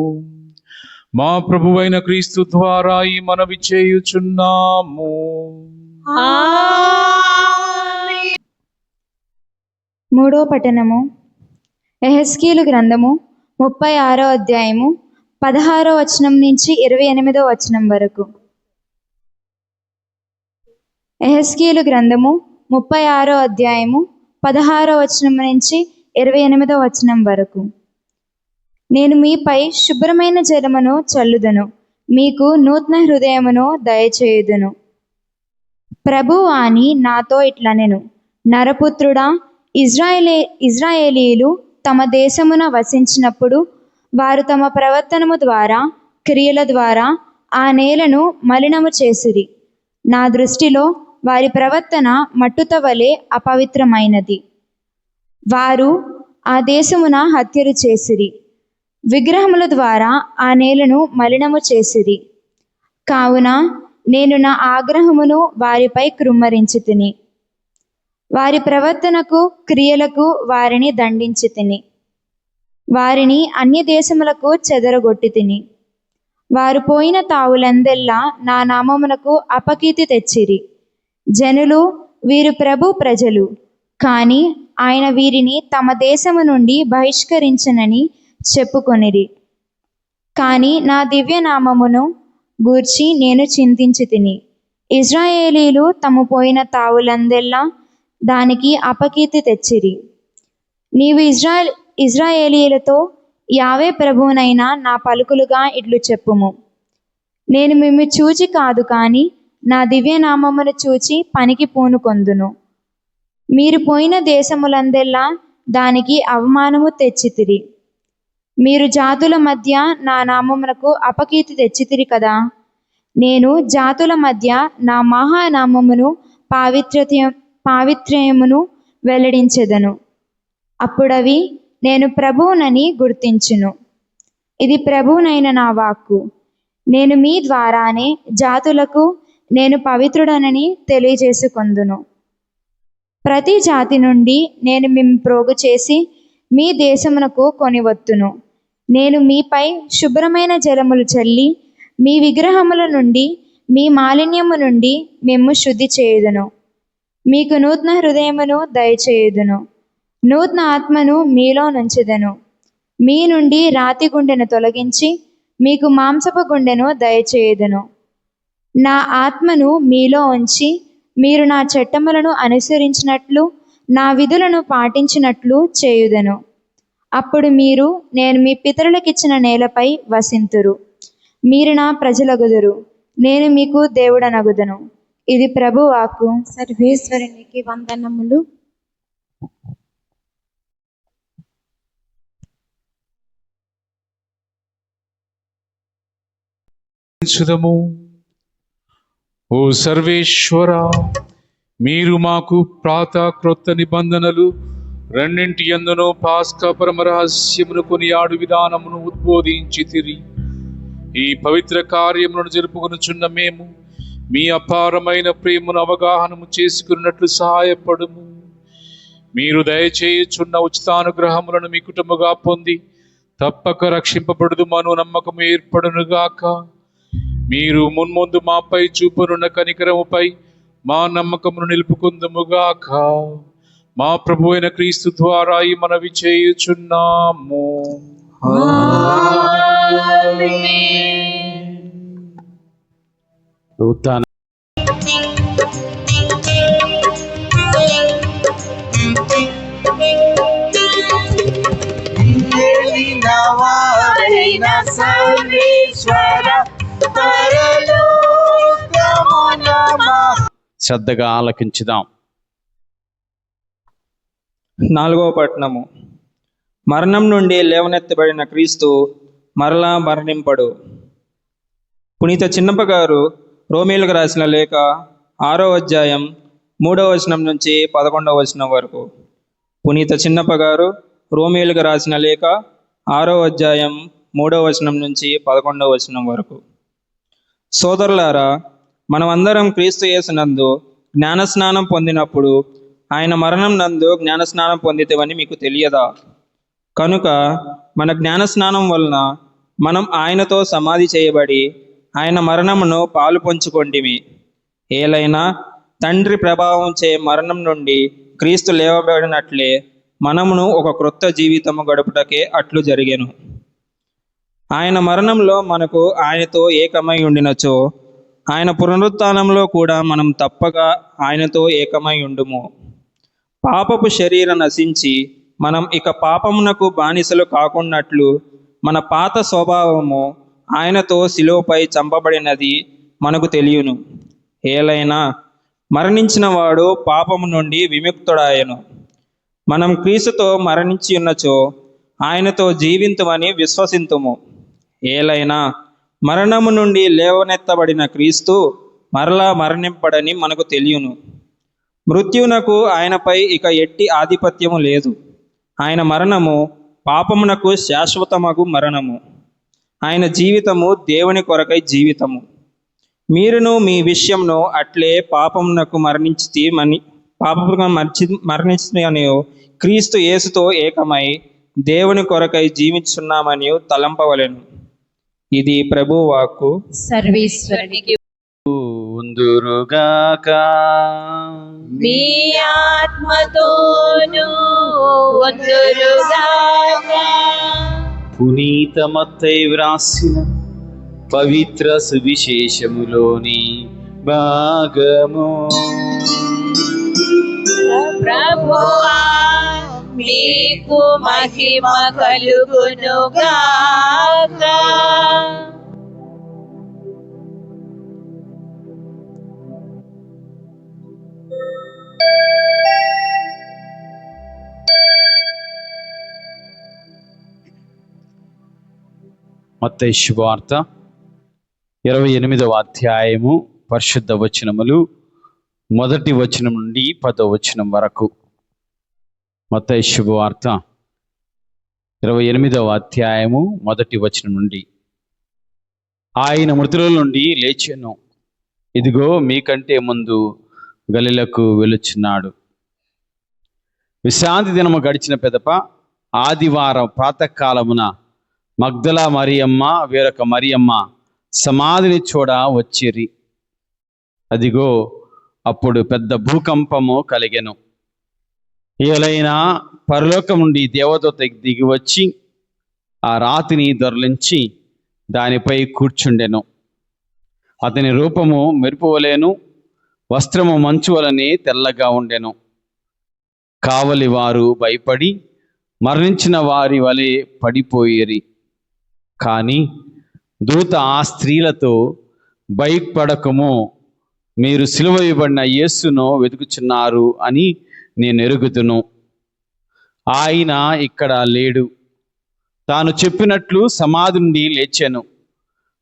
మా ప్రభువైన క్రీస్తు ద్వారా ఈ మనవి చేయుచున్నాము. మూడో పఠనము. యెహెజ్కేలు గ్రంథము 36వ అధ్యాయము 16వ వచనం నుంచి 28వ వచనం వరకు. యెహెజ్కేలు గ్రంథము 36వ అధ్యాయము 16వ వచనం నుంచి 28వ వచనం వరకు. నేను మీపై శుభ్రమైన జలమును చల్లుదను, మీకు నూతన హృదయమును దయచేయుదును. ప్రభువు అని నాతో ఇట్లనెను, నరపుత్రుడా, ఇజ్రాయేలీయులు తమ దేశమున వసించినప్పుడు వారు తమ ప్రవర్తనము ద్వారా, క్రియల ద్వారా ఆ నేలను మలినము చేసిరి. నా దృష్టిలో వారి ప్రవర్తన మట్టుత వలె అపవిత్రమైనది. వారు ఆ దేశమున హత్యలు చేసిరి, విగ్రహముల ద్వారా ఆ నేలను మలినము చేసిరి. కావున నేను నా ఆగ్రహమును వారిపై కృమ్మరించితిని, వారి ప్రవర్తనకు, క్రియలకు వారిని దండించితిని. వారిని అన్య దేశములకు చెదరగొట్టితిని. వారు పోయిన తావులందెల్లా నా నామమునకు అపకీర్తి తెచ్చిరి. జనులు, వీరు ప్రభు ప్రజలు, కానీ ఆయన వీరిని తమ దేశము నుండి బహిష్కరించనని చెప్పుకొనిరి. కానీ నా దివ్యనామమును గూర్చి నేను చింతించితిని. ఇజ్రాయేలీలు తమ పోయిన తావులందెల్లా దానికి అపకీర్తి తెచ్చిరి. నీవు ఇజ్రాయేలీలతో, యావే ప్రభువునైనా నా పలుకులుగా ఇట్లు చెప్పుము, నేను మిమ్ము చూచి కాదు కానీ నా దివ్యనామమును చూచి పనికి పూనుకొందును. మీరు పోయిన దేశములందెల్లా దానికి అవమానము తెచ్చితిరి. మీరు జాతుల మధ్య నా నామమునకు అపకీర్తి తెచ్చితిరి కదా. నేను జాతుల మధ్య నా మహానామమును పావిత్ర్యమును వెల్లడించెదను. అప్పుడవి నేను ప్రభువునని గుర్తించును. ఇది ప్రభువునైన నా వాక్కు. నేను మీ ద్వారానే జాతులకు నేను పవిత్రుడనని తెలియజేసుకొందును. ప్రతి జాతి నుండి నేను మిమ్ము ప్రోగు చేసి మీ దేశమునకు కొనివత్తును. నేను మీపై శుభ్రమైన జలములు చల్లి మీ విగ్రహముల నుండి మీ మాలిన్యము నుండి మిమ్ము శుద్ధి చేయుదును. మీకు నూతన హృదయమును దయచేయుదును. నూతన ఆత్మను మీలో నుంచెదను. మీ నుండి రాతి గుండెను తొలగించి మీకు మాంసపు గుండెను దయచేయుదును. నా ఆత్మను మీలో ఉంచి మీరు నా చట్టములను అనుసరించినట్లు నా విధులను పాటించినట్లు చేయుదను. అప్పుడు మీరు నేను మీ పితరులకిచ్చిన నేలపై వసింతురు. మీరు నా ప్రజలగుదురు. నేను మీకు దేవుడనగుదును. ఇది ప్రభు వాక్కు. సర్వేశ్వరునికి వందనములు. స్తుతించుదము. ఓ సర్వేశ్వర, మీరు మాకు క్రొత్త నిబంధనలు రెండింటి యందును పాస్కా పరమ రహస్యమును కొనియాడు విధానమును ఉద్బోధించితిరి. ఈ పవిత్ర కార్యములను జరుపుకొనుచున్న మేము మీ అపారమైన ప్రేమను అవగాహనము చేసుకున్నట్లు సహాయపడుము. మీరు దయచేయుచున్న ఉచితానుగ్రహములను మీ కుటుంబగా పొంది తప్పక రక్షింపబడుదుమను నమ్మకము ఏర్పడునుగాక. మీరు మున్ముందు మాపై చూపునున్న కనికరముపై మా నమ్మకమును నిలుపుకుందుముగాక. మా ప్రభు అయిన క్రీస్తు ద్వారా ఈ మనవి చేయుచున్నాము. ఉత్థాన శ్రద్ధగా ఆలకించుదాం. 4వ పట్టణము. మరణం నుండి లేవనెత్తబడిన క్రీస్తు మరలా మరణింపడు. పునీత చిన్నప్ప గారు రోమీయులకు రాసిన లేఖ 6వ అధ్యాయం 3వ వచనం నుంచి 11వ వచనం వరకు. పునీత చిన్నప్ప గారు రోమీయులకు రాసిన లేఖ 6వ అధ్యాయం 3వ వచనం నుంచి 11వ వచనం వరకు. సోదరులారా, మనమందరం క్రీస్తు యేసునందు జ్ఞానస్నానం పొందినప్పుడు ఆయన మరణం నందు జ్ఞానస్నానం పొందితేవని మీకు తెలియదా? కనుక మన జ్ఞానస్నానం వలన మనం ఆయనతో సమాధి చేయబడి ఆయన మరణమును పాలు పంచుకొంటిమి. ఏలైనా తండ్రి ప్రభావం చే మరణం నుండి క్రీస్తు లేవబడినట్లే మనమును ఒక క్రొత్త జీవితము గడుపుటకే అట్లు జరిగెను. ఆయన మరణంలో మనకు ఆయనతో ఏకమై ఉండినచో ఆయన పునరుత్థానంలో కూడా మనం తప్పక ఆయనతో ఏకమై ఉండుము. పాపపు శరీరం నశించి మనం ఇక పాపమునకు బానిసలు కాకున్నట్లు మన పాత స్వభావము ఆయనతో శిలువపై చంపబడినది మనకు తెలియను. ఏలైనా మరణించిన వాడు పాపము నుండి విముక్తుడాయను. మనం క్రీస్తుతో మరణించి ఉన్నచో ఆయనతో జీవింతుమని విశ్వసింతుము. ఏలైనా మరణము నుండి లేవనెత్తబడిన క్రీస్తు మరలా మరణింపడని మనకు తెలియను. మృత్యువునకు ఆయనపై ఇక ఎట్టి ఆధిపత్యము లేదు. ఆయన మరణము పాపమునకు శాశ్వతమగు మరణము. ఆయన జీవితము దేవుని కొరకై జీవితము. మీరును మీ విషయంలో అట్లే పాపమునకు మరణించని క్రీస్తు యేసుతో ఏకమై దేవుని కొరకై జీవించున్నామని తలంపవలెను. ఇది ప్రభు వాక్కు. సర్వేశ్వరునికి ఉందురుగాక. మీ ఆత్మతోను ఉందురుగాక. పునీత మత్తయి వ్రాసిన పవిత్ర సువిశేషములోని భాగము. ప్రభువా, మీకు మహిమ కలుగునుగాక. మత్తయి శుభవార్త 28వ అధ్యాయము పరిశుద్ధ వచనములు మొదటి వచనం నుండి 10వ వచనం వరకు. మత్తయి శుభవార్త 28వ అధ్యాయము 1వ వచనం నుండి. ఆయన మృతుల నుండి లేచెను, ఇదిగో మీకంటే ముందు గలిలకు వెలుచున్నాడు. విశ్రాంతి దినము గడిచిన పెదప ఆదివారం ప్రాతకాలమున మగ్దల మరియమ్మ వేరొక మరియమ్మ సమాధిని చూడ వచ్చిరి. అదిగో అప్పుడు పెద్ద భూకంపము కలిగెను. ఏలైనా పరలోకం నుండి దేవదూత దిగి వచ్చి ఆ రాతిని దొర్లించి దానిపై కూర్చుండెను. అతని రూపము మెరుపువలెను, వస్త్రము మంచు వలనే తెల్లగా ఉండెను. కావలి వారు భయపడి మరణించిన వారి వలె పడిపోయిరి. కానీ దూత ఆ స్త్రీలతో, భయపడకము, మీరు సిలువ వేయబడిన యేసును వెతుకుచున్నారు అని నేను ఎరుగుదును. ఆయన ఇక్కడ లేడు, తాను చెప్పినట్లు సమాధి నుండి లేచెను.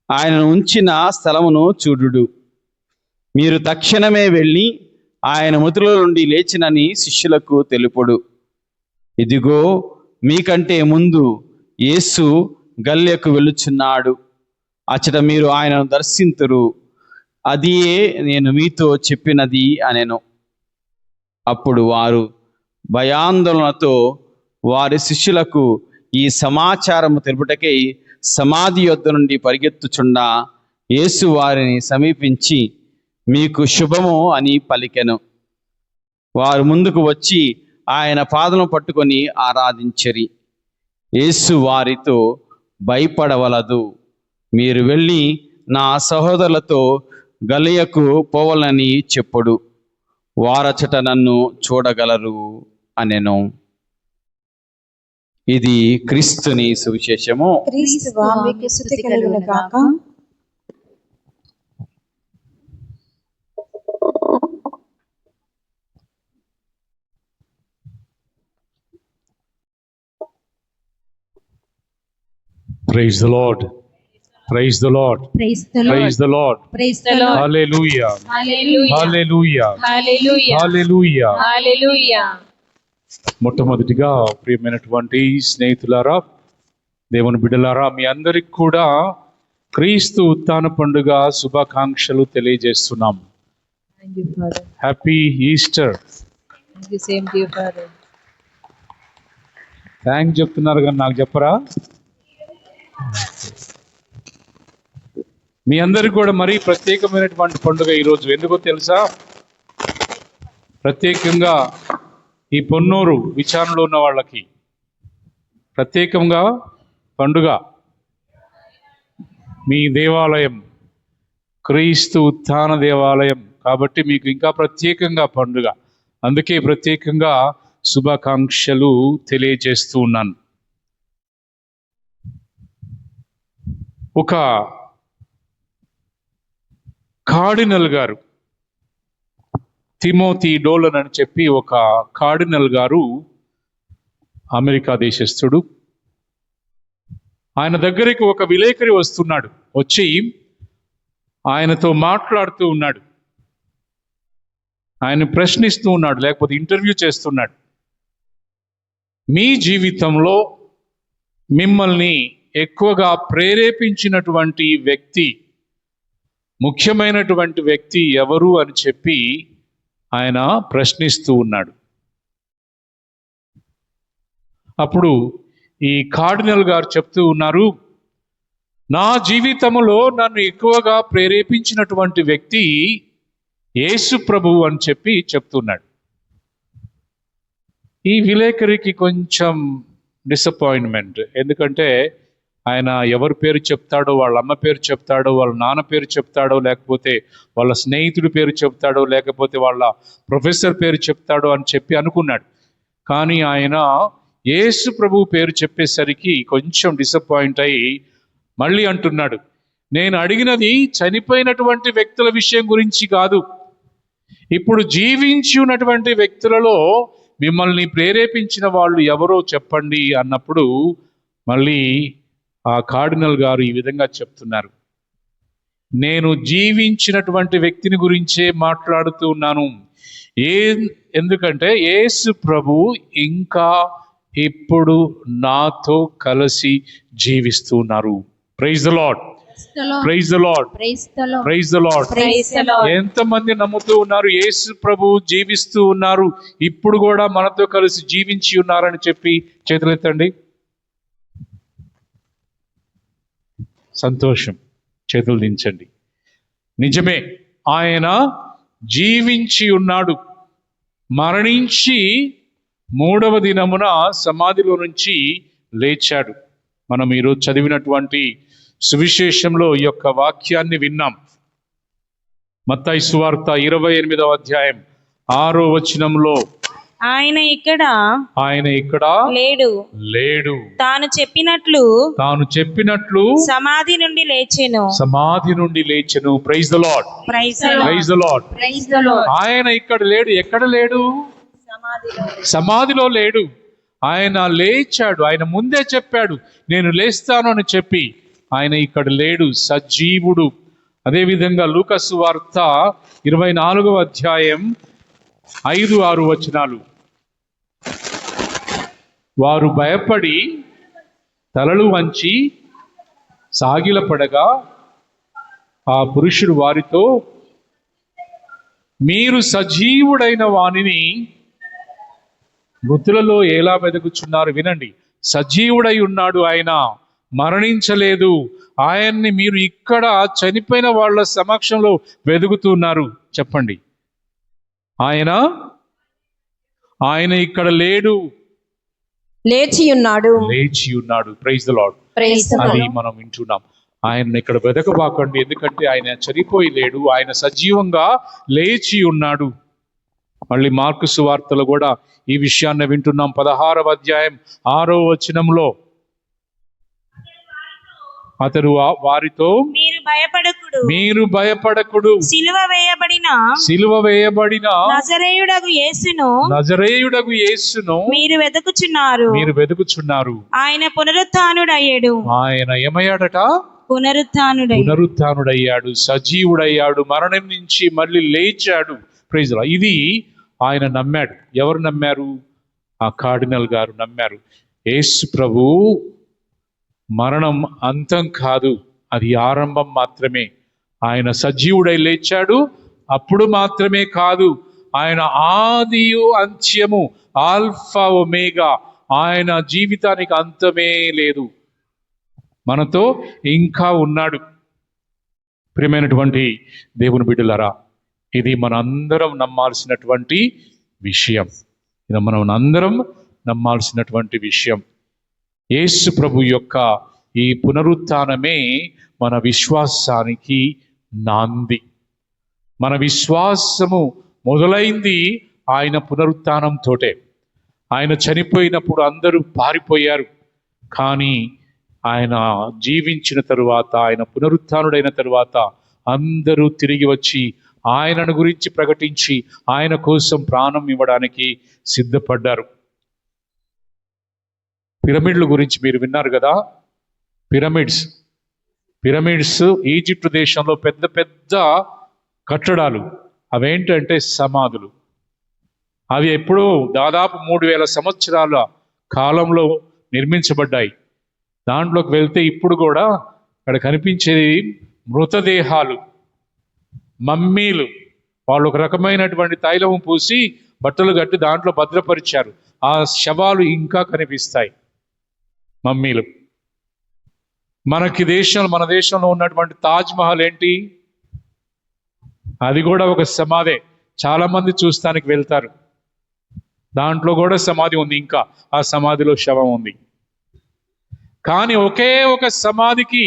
ఆయనను ఉంచిన స్థలమును చూడుడు. మీరు తక్షణమే వెళ్ళి ఆయన మృతుల నుండి లేచినని శిష్యులకు తెలుపుడు. ఇదిగో మీకంటే ముందు యేసు గలిలయకు వెళ్ళుచున్నాడు, అచ్చట మీరు ఆయనను దర్శింతురు, అదియే నేను మీతో చెప్పినది అనెను. అప్పుడు వారు భయాందోళనతో వారి శిష్యులకు ఈ సమాచారము తెలుపుటకై సమాధి యొద్ద నుండి పరిగెత్తుచుండా యేసు వారిని సమీపించి, మీకు శుభము అని పలికెను. వారు ముందుకు వచ్చి ఆయన పాదములను పట్టుకొని ఆరాధించిరి. యేసు వారితో, భయపడవలదు, మీరు వెళ్ళి నా సహోదరులతో గలిలయకు పోవాలని చెప్పుడు, వారచట నన్ను చూడగలరు అనెను. ఇది క్రీస్తుని సువిశేషము. క్రీస్తువా మీకు స్తుతి కలుగును గాక. Praise the Lord. Praise the Lord. Praise the Praise the Lord. Praise the lord. Hallelujah. Hallelujah Hallelujah. Hallelujah Hallelujah. హల్లెలూయా. మొట్టమొదటిగా ప్రియమైనటువంటి స్నేహితులారా, దేవుని బిడ్డలారా, మీ అందరికి కూడా క్రీస్తు ఉత్థాన పండుగ శుభాకాంక్షలు తెలియజేస్తున్నాం. Thank you, Father. Happy Easter. Thank you, same to you, Father. Thank చెప్తున్నారు కానీ నాకు చెప్పరా? మీ అందరికి కూడా మరీ ప్రత్యేకమైనటువంటి పండుగ ఈరోజు. ఎందుకో తెలుసా? ప్రత్యేకంగా ఈ పొన్నూరు విచారణలో ఉన్న వాళ్ళకి ప్రత్యేకంగా పండుగ. మీ దేవాలయం క్రీస్తు ఉత్థాన దేవాలయం కాబట్టి మీకు ఇంకా ప్రత్యేకంగా పండుగ. అందుకే ప్రత్యేకంగా శుభాకాంక్షలు తెలియజేస్తూ ఉన్నాను. ఒక కార్డినల్ గారు, తిమోతి డోలన్ అని చెప్పి ఒక కార్డినల్ గారు, అమెరికా దేశస్థుడు. ఆయన దగ్గరికి ఒక విలేకరి వస్తున్నాడు. వచ్చి ఆయనతో మాట్లాడుతూ ఉన్నాడు, ఆయన ప్రశ్నిస్తూ ఉన్నాడు, లేకపోతే ఇంటర్వ్యూ చేస్తున్నాడు. మీ జీవితంలో మిమ్మల్ని ఎక్కువగా ప్రేరేపించినటువంటి వ్యక్తి, ముఖ్యమైనటువంటి వ్యక్తి ఎవరు అని చెప్పి ఆయన ప్రశ్నిస్తూ ఉన్నాడు. అప్పుడు ఈ కార్డినల్ గారు చెప్తూ ఉన్నారు, నా జీవితంలో నన్ను ఎక్కువగా ప్రేరేపించినటువంటి వ్యక్తి యేసు ప్రభువు అని చెప్పి చెప్తున్నాడు. ఈ విలేకరికి కొంచెం డిసప్పాయింట్మెంట్. ఎందుకంటే ఆయన ఎవరి పేరు చెప్తాడో, వాళ్ళ అమ్మ పేరు చెప్తాడో, వాళ్ళ నాన్న పేరు చెప్తాడో, లేకపోతే వాళ్ళ స్నేహితుడి పేరు చెప్తాడో, లేకపోతే వాళ్ళ ప్రొఫెసర్ పేరు చెప్తాడో అని చెప్పి అనుకున్నాడు. కానీ ఆయన యేసు ప్రభు పేరు చెప్పేసరికి కొంచెం డిసప్పాయింట్ అయ్యి మళ్ళీ అంటున్నాడు, నేను అడిగినది చనిపోయినటువంటి వ్యక్తుల విషయం గురించి కాదు, ఇప్పుడు జీవించి ఉన్నటువంటి వ్యక్తులలో మిమ్మల్ని ప్రేరేపించిన వాళ్ళు ఎవరో చెప్పండి అన్నప్పుడు మళ్ళీ ఆ కార్డినల్ గారు ఈ విధంగా చెప్తున్నారు, నేను జీవించినటువంటి వ్యక్తిని గురించే మాట్లాడుతూ ఉన్నాను. ఎందుకంటే యేసు ప్రభు ఇంకా ఇప్పుడు నాతో కలిసి జీవిస్తున్నారు. Praise the lord, praise the lord, praise the Lord. ఎంతమంది నమ్ముతూ ఉన్నారు యేసు ప్రభు జీవిస్తూ ఉన్నారు, ఇప్పుడు కూడా మనతో కలిసి జీవించి ఉన్నారని చెప్పి చేతులెత్తండి. సంతోషం, చేతులు దించండి. నిజమే, ఆయన జీవించి ఉన్నాడు. మరణించి 3వ దినమున సమాధిలో నుంచి లేచాడు. మనం ఈరోజు చదివినటువంటి సువిశేషంలో ఈ యొక్క వాక్యాన్ని విన్నాం. మత్తయి సువార్త 28వ అధ్యాయం 6వ వచనంలో ఆయన ఇక్కడ లేడు, తాను చెప్పినట్లు సమాధి నుండి లేచెను. Praise the lord, praise the lord. ఆయన ఇక్కడ లేడు. ఎక్కడ లేడు? సమాధిలో లేడు. ఆయన లేచాడు. ఆయన ముందే చెప్పాడు, నేను లేస్తాను అని చెప్పి. ఆయన ఇక్కడ లేడు, సజీవుడు. అదేవిధంగా లూకా సువార్త 24వ అధ్యాయం 5-6 వచనాలు. వారు భయపడి తలలు వంచి సాగిలపడగా ఆ పురుషుడు వారితో, మీరు సజీవుడైన వానిని మృతులలో ఎలా వెతుకుచున్నారు? వినండి, సజీవుడై ఉన్నాడు, ఆయన మరణించలేదు. ఆయన్ని మీరు ఇక్కడ చనిపోయిన వాళ్ళ సమక్షంలో వెతుకుతున్నారు. చెప్పండి, ఆయన ఇక్కడ లేడు, లేచి ఉన్నాడు. Praise the Lord. అది మనం వింటున్నాం. ఆయన ఇక్కడ వెతకబాకండి, ఎందుకంటే ఆయన చనిపోయి లేడు, ఆయన సజీవంగా లేచి ఉన్నాడు. మళ్ళీ మార్కు సువార్తలో కూడా ఈ విషయాన్ని వింటున్నాం. 16వ అధ్యాయం 6వ వచనంలో అతడు వారితో, మీరు భయపడకుడు, సిలువ వేయబడిన నజరేయుడగు యేసును మీరు వెతుకుచున్నారు. ఆయన పునరుత్థానుడయ్యాడు. ఆయన ఏమయ్యాడట? పునరుత్థానుడయ్యాడు, సజీవుడయ్యాడు, మరణం నుంచి మళ్ళీ లేచాడు. Praise the Lord. ఇది ఆయన నమ్మాడు. ఎవరు నమ్మారు? ఆ కార్డినల్ గారు నమ్మారు. యేసు ప్రభు మరణం అంతం కాదు, అది ఆరంభం మాత్రమే. ఆయన సజీవుడై లేచాడు, అప్పుడు మాత్రమే కాదు, ఆయన ఆదియు అంత్యము, ఆల్ఫా ఒమేగా. ఆయన జీవితానికి అంతమే లేదు, మనతో ఇంకా ఉన్నాడు. ప్రియమైనటువంటి దేవుని బిడ్డలారా, ఇది మనందరం నమ్మాల్సినటువంటి విషయం. ఇది మనం అందరం నమ్మాల్సినటువంటి విషయం. యేసు ప్రభు యొక్క ఈ పునరుత్థానమే మన విశ్వాసానికి నాంది. మన విశ్వాసము మొదలైంది ఆయన పునరుత్థానంతోటే. ఆయన చనిపోయినప్పుడు అందరూ పారిపోయారు, కానీ ఆయన జీవించిన తరువాత, ఆయన పునరుత్థానుడైన తరువాత అందరూ తిరిగి వచ్చి ఆయనను గురించి ప్రకటించి ఆయన కోసం ప్రాణం ఇవ్వడానికి సిద్ధపడ్డారు. పిరమిడ్ల గురించి మీరు విన్నారు కదా. పిరమిడ్స్ ఈజిప్ట్ దేశంలో పెద్ద పెద్ద కట్టడాలు. అవేంటంటే సమాధులు. అవి ఎప్పుడో దాదాపు 3000 సంవత్సరాల కాలంలో నిర్మించబడ్డాయి. దాంట్లోకి వెళ్తే ఇప్పుడు కూడా అక్కడ కనిపించేది మృతదేహాలు, మమ్మీలు. వాళ్ళు ఒక రకమైనటువంటి తైలము పూసి బట్టలు కట్టి దాంట్లో భద్రపరిచారు. ఆ శవాలు ఇంకా కనిపిస్తాయి, మమ్మీలు. మన దేశంలో ఉన్నటువంటి తాజ్ మహల్ ఏంటి? అది కూడా ఒక సమాధే. చాలా మంది చూస్తానికి వెళ్తారు. దాంట్లో కూడా సమాధి ఉంది, ఇంకా ఆ సమాధిలో శవం ఉంది. కానీ ఒకే ఒక సమాధికి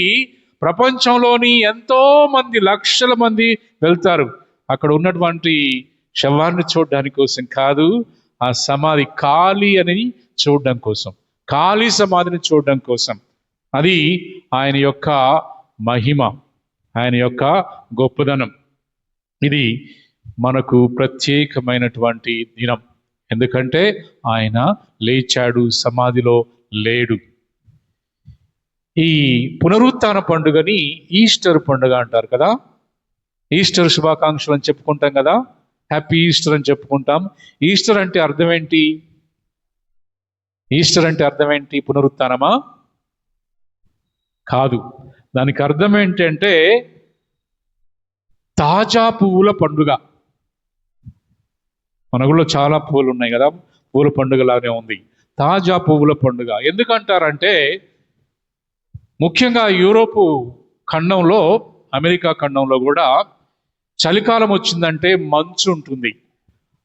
ప్రపంచంలోని ఎంతో మంది, లక్షల మంది వెళ్తారు. అక్కడ ఉన్నటువంటి శవాన్ని చూడడానికి కోసం కాదు, ఆ సమాధి ఖాళీ అని చూడడం కోసం, ఖాళీ సమాధిని చూడడం కోసం. అది ఆయన యొక్క మహిమ, ఆయన యొక్క గొప్పదనం. ఇది మనకు ప్రత్యేకమైనటువంటి దినం, ఎందుకంటే ఆయన లేచాడు, సమాధిలో లేడు. ఈ పునరుత్థాన పండుగని ఈస్టర్ పండుగ అంటారు కదా. ఈస్టర్ శుభాకాంక్షలు అని చెప్పుకుంటాం కదా, హ్యాపీ ఈస్టర్ అని చెప్పుకుంటాం. ఈస్టర్ అంటే అర్థం ఏంటి? ఈస్టర్ అంటే అర్థం ఏంటి? పునరుత్థానమా? కాదు. దానికి అర్థం ఏంటంటే తాజా పువ్వుల పండుగ. మన ఊళ్ళో చాలా పువ్వులు ఉన్నాయి కదా, పూల పండుగలానే ఉంది. తాజా పువ్వుల పండుగ ఎందుకంటారంటే, ముఖ్యంగా యూరోపు ఖండంలో, అమెరికా ఖండంలో కూడా చలికాలం వచ్చిందంటే మంచు ఉంటుంది.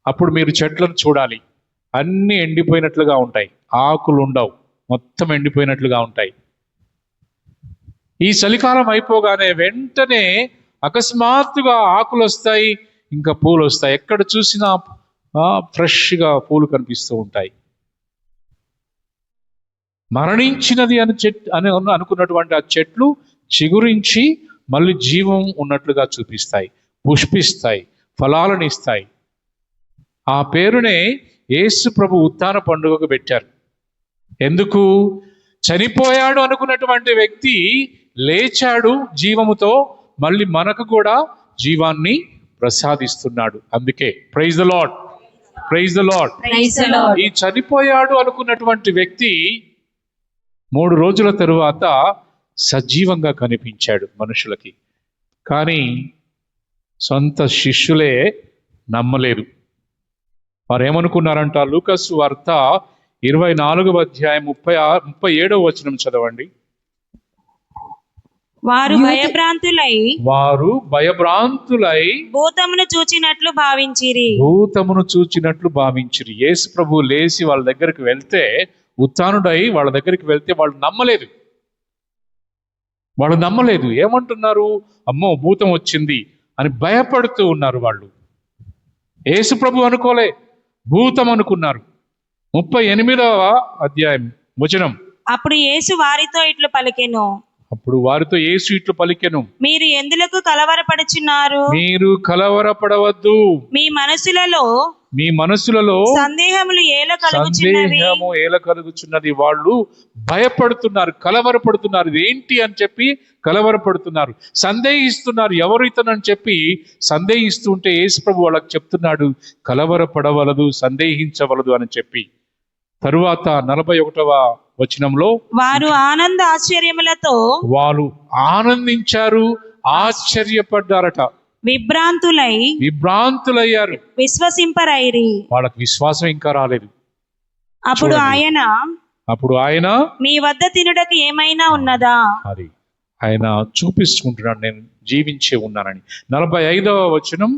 అప్పుడు మీరు చెట్లను చూడాలి, అన్నీ ఎండిపోయినట్లుగా ఉంటాయి, ఆకులు ఉండవు, మొత్తం ఎండిపోయినట్లుగా ఉంటాయి. ఈ చలికాలం అయిపోగానే వెంటనే అకస్మాత్తుగా ఆకులు వస్తాయి, ఇంకా పూలు వస్తాయి. ఎక్కడ చూసినా ఫ్రెష్గా పూలు కనిపిస్తూ ఉంటాయి. మరణించినది అని అనుకున్నటువంటి ఆ చెట్లు చిగురించి మళ్ళీ జీవం ఉన్నట్లుగా చూపిస్తాయి, పుష్పిస్తాయి, ఫలాలను ఇస్తాయి. ఆ పేరునే యేసు ప్రభు ఉత్థాన పండుగకు పెట్టారు. ఎందుకు? చనిపోయాడు అనుకున్నటువంటి వ్యక్తి లేచాడు జీవముతో, మళ్ళీ మనకు కూడా జీవాన్ని ప్రసాదిస్తున్నాడు. అందుకే praise the lord, praise the Lord. ఈ చనిపోయాడు అనుకున్నటువంటి వ్యక్తి 3 రోజుల తరువాత సజీవంగా కనిపించాడు మనుషులకి. కానీ సొంత శిష్యులే నమ్మలేదు. వారు ఏమనుకున్నారంట? లూకాసు వార్త 24వ అధ్యాయం 37వ వచనం చదవండి. వారు భయభ్రాంతులై భూతమును చూచినట్లు భావించిరి. యేసు ప్రభు లేచి వాళ్ళ దగ్గరికి వెళ్తే, ఉత్థానుడై వాళ్ళ దగ్గరికి వెళ్తే వాళ్ళు నమ్మలేదు. ఏమంటున్నారు? అమ్మో భూతం వచ్చింది అని భయపడుతూ ఉన్నారు వాళ్ళు. యేసు ప్రభు అనుకోలే, భూతం అనుకున్నారు. 38వ అధ్యాయం వచనం. అప్పుడు యేసు వారితో ఇట్లు పలికెను, మీరు ఎందులకు కలవరపడుచున్నారు? మీరు కలవరపడవద్దు. మీ మనసులలో సందేహము ఏల కలుగుచున్నది. వాళ్ళు భయపడుతున్నారు, కలవరపడుతున్నారు. ఇది ఏంటి అని చెప్పి కలవరపడుతున్నారు, సందేహిస్తున్నారు. ఎవరు ఇతనని చెప్పి సందేహిస్తుంటే యేసు ప్రభు వాళ్ళకి చెప్తున్నాడు, కలవరపడవలదు, సందేహించవలదు అని చెప్పి. తరువాత 41వ వచనంలో, వాళ్ళు ఆనందించారు, ఆశ్చర్యపడ్డారట, విభ్రాంతులయ్యారు, విశ్వసింపరైరి. వాళ్ళకి విశ్వాసం ఇంకా రాలేదు. అప్పుడు ఆయన మీ వద్ద తినుటకు ఏమైనా ఉన్నదా? అది ఆయన చూపించుకుంటున్నాడు, నేను జీవించే ఉన్నానని. 45వ వచనం.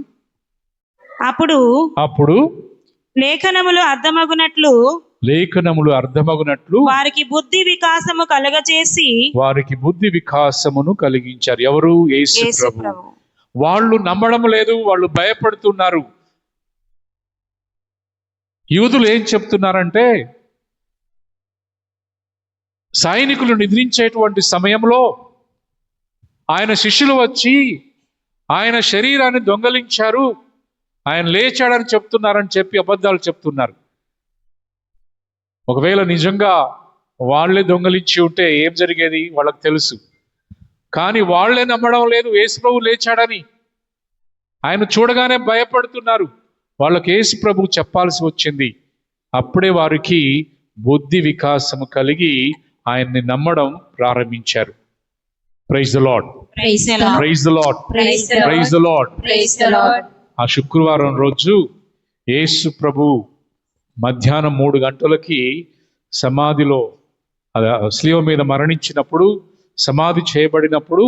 అప్పుడు లేఖనములు అర్థమగునట్లు వారికి బుద్ధి వికాసమును కలిగించారు. ఎవరు? యేసు ప్రభు. వాళ్ళు నమ్మడం లేదు, వాళ్ళు భయపడుతున్నారు. యూదులు ఏం చెప్తున్నారంటే, సైనికులు నిద్రించేటువంటి సమయంలో ఆయన శిష్యులు వచ్చి ఆయన శరీరాన్ని దొంగలించారు, ఆయన లేచాడని చెప్తున్నారని చెప్పి అబద్ధాలు చెప్తున్నారు. ఒకవేళ నిజంగా వాళ్ళే దొంగలించి ఉంటే ఏం జరిగేది వాళ్ళకి తెలుసు. కానీ వాళ్ళే నమ్మడం లేదు యేసు ప్రభు లేచాడని. ఆయన చూడగానే భయపడుతున్నారు. వాళ్ళకి యేసు ప్రభు చెప్పాల్సి వచ్చింది. అప్పుడే వారికి బుద్ధి వికాసము కలిగి ఆయన్ని నమ్మడం ప్రారంభించారు. Praise the lord, praise the lord, praise the Lord. ఆ శుక్రవారం రోజు యేసు ప్రభు మధ్యాహ్నం 3 గంటలకి సమాధిలో, శిలువ మీద మరణించినప్పుడు, సమాధి చేయబడినప్పుడు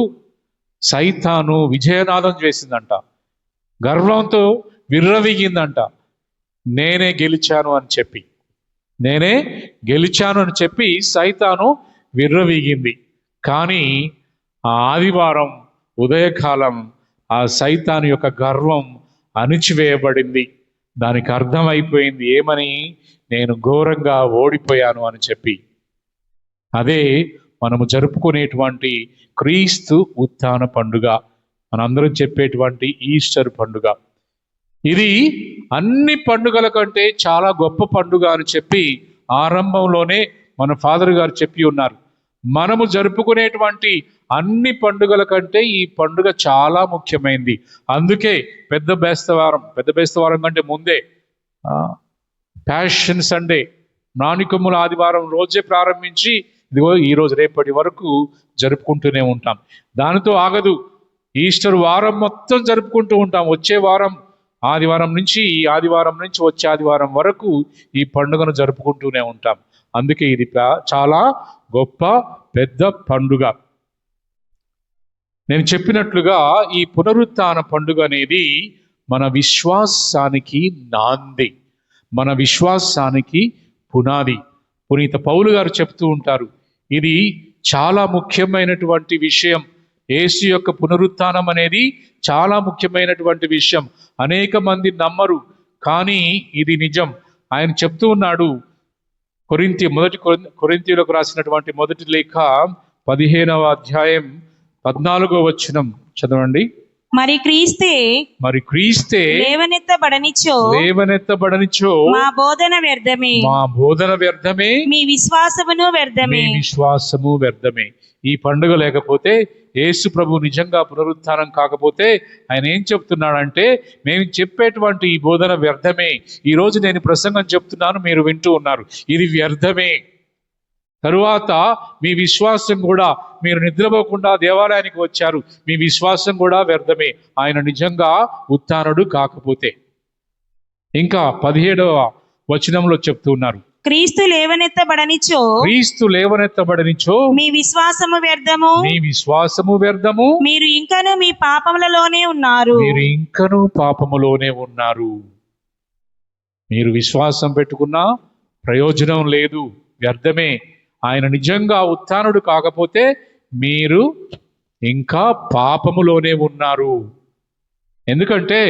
సైతాను విజయనాదం చేసిందంట, గర్వంతో విర్రవీగిందంట. నేనే గెలిచాను అని చెప్పి సైతాను విర్రవీగింది. కానీ ఆ ఆదివారం ఉదయకాలం ఆ సైతాను యొక్క గర్వం అణిచివేయబడింది. దానికి అర్థమైపోయింది ఏమని? నేను ఘోరంగా ఓడిపోయాను అని చెప్పి. అదే మనము జరుపుకునేటువంటి క్రీస్తు ఉత్థాన పండుగ, మనందరం చెప్పేటువంటి ఈస్టర్ పండుగ. ఇది అన్ని పండుగల కంటే చాలా గొప్ప పండుగ అని చెప్పి ఆరంభంలోనే మన ఫాదర్ గారు చెప్పి ఉన్నారు. మనము జరుపుకునేటువంటి అన్ని పండుగల కంటే ఈ పండుగ చాలా ముఖ్యమైనది. అందుకే పెద్ద బేస్తవారం కంటే ముందే ప్యాషన్ సండే, నానికమ్ముల ఆదివారం రోజే ప్రారంభించి ఇదిగో ఈరోజు రేపటి వరకు జరుపుకుంటూనే ఉంటాం. దానితో ఆగదు, ఈస్టర్ వారం మొత్తం జరుపుకుంటూ ఉంటాం. వచ్చే వారం ఆదివారం నుంచి ఈ ఆదివారం నుంచి వచ్చే ఆదివారం వరకు ఈ పండుగను జరుపుకుంటూనే ఉంటాం. అందుకే ఇది చాలా గొప్ప పెద్ద పండుగ. నేను చెప్పినట్లుగా ఈ పునరుత్థాన పండుగ అనేది మన విశ్వాసానికి నాంది, మన విశ్వాసానికి పునాది. పునీత పౌలు గారు చెప్తూ ఉంటారు, ఇది చాలా ముఖ్యమైనటువంటి విషయం. యేసు యొక్క పునరుత్థానం అనేది చాలా ముఖ్యమైనటువంటి విషయం. అనేక మంది నమ్మరు, కానీ ఇది నిజం. ఆయన చెప్తూ ఉన్నాడు, కొరింథీయులకు రాసినటువంటి మొదటి లేఖ 15వ అధ్యాయం 14వ వచనం చదవండి. మరి క్రీస్తే లేవనెత్తబడనిచో మా బోధన వ్యర్థమే, మీ విశ్వాసము వ్యర్థమే. ఈ పండుగ లేకపోతే, యేసు ప్రభు నిజంగా పునరుత్థానం కాకపోతే ఆయన ఏం చెప్తున్నాడంటే, మేము చెప్పేటువంటి ఈ బోధన వ్యర్థమే. ఈరోజు నేను ప్రసంగం చెప్తున్నాను, మీరు వింటూ ఉన్నారు, ఇది వ్యర్థమే. తరువాత మీ విశ్వాసం కూడా, మీరు నిద్రపోకుండా దేవాలయానికి వచ్చారు, మీ విశ్వాసం కూడా వ్యర్థమే, ఆయన నిజంగా ఉత్థానుడు కాకపోతే. ఇంకా 17వ వచనంలో చెప్తున్నారు, క్రీస్తు లేవనెత్తబడనిచో మీ విశ్వాసము వ్యర్థము, మీరు ఇంకను మీ పాపములలోనే ఉన్నారు. మీరు విశ్వాసం పెట్టుకున్నా ప్రయోజనం లేదు, వ్యర్థమే. ఆయన నిజంగా ఉత్థానుడు కాకపోతే మీరు ఇంకా పాపములోనే ఉన్నారు. ఎందుకంటే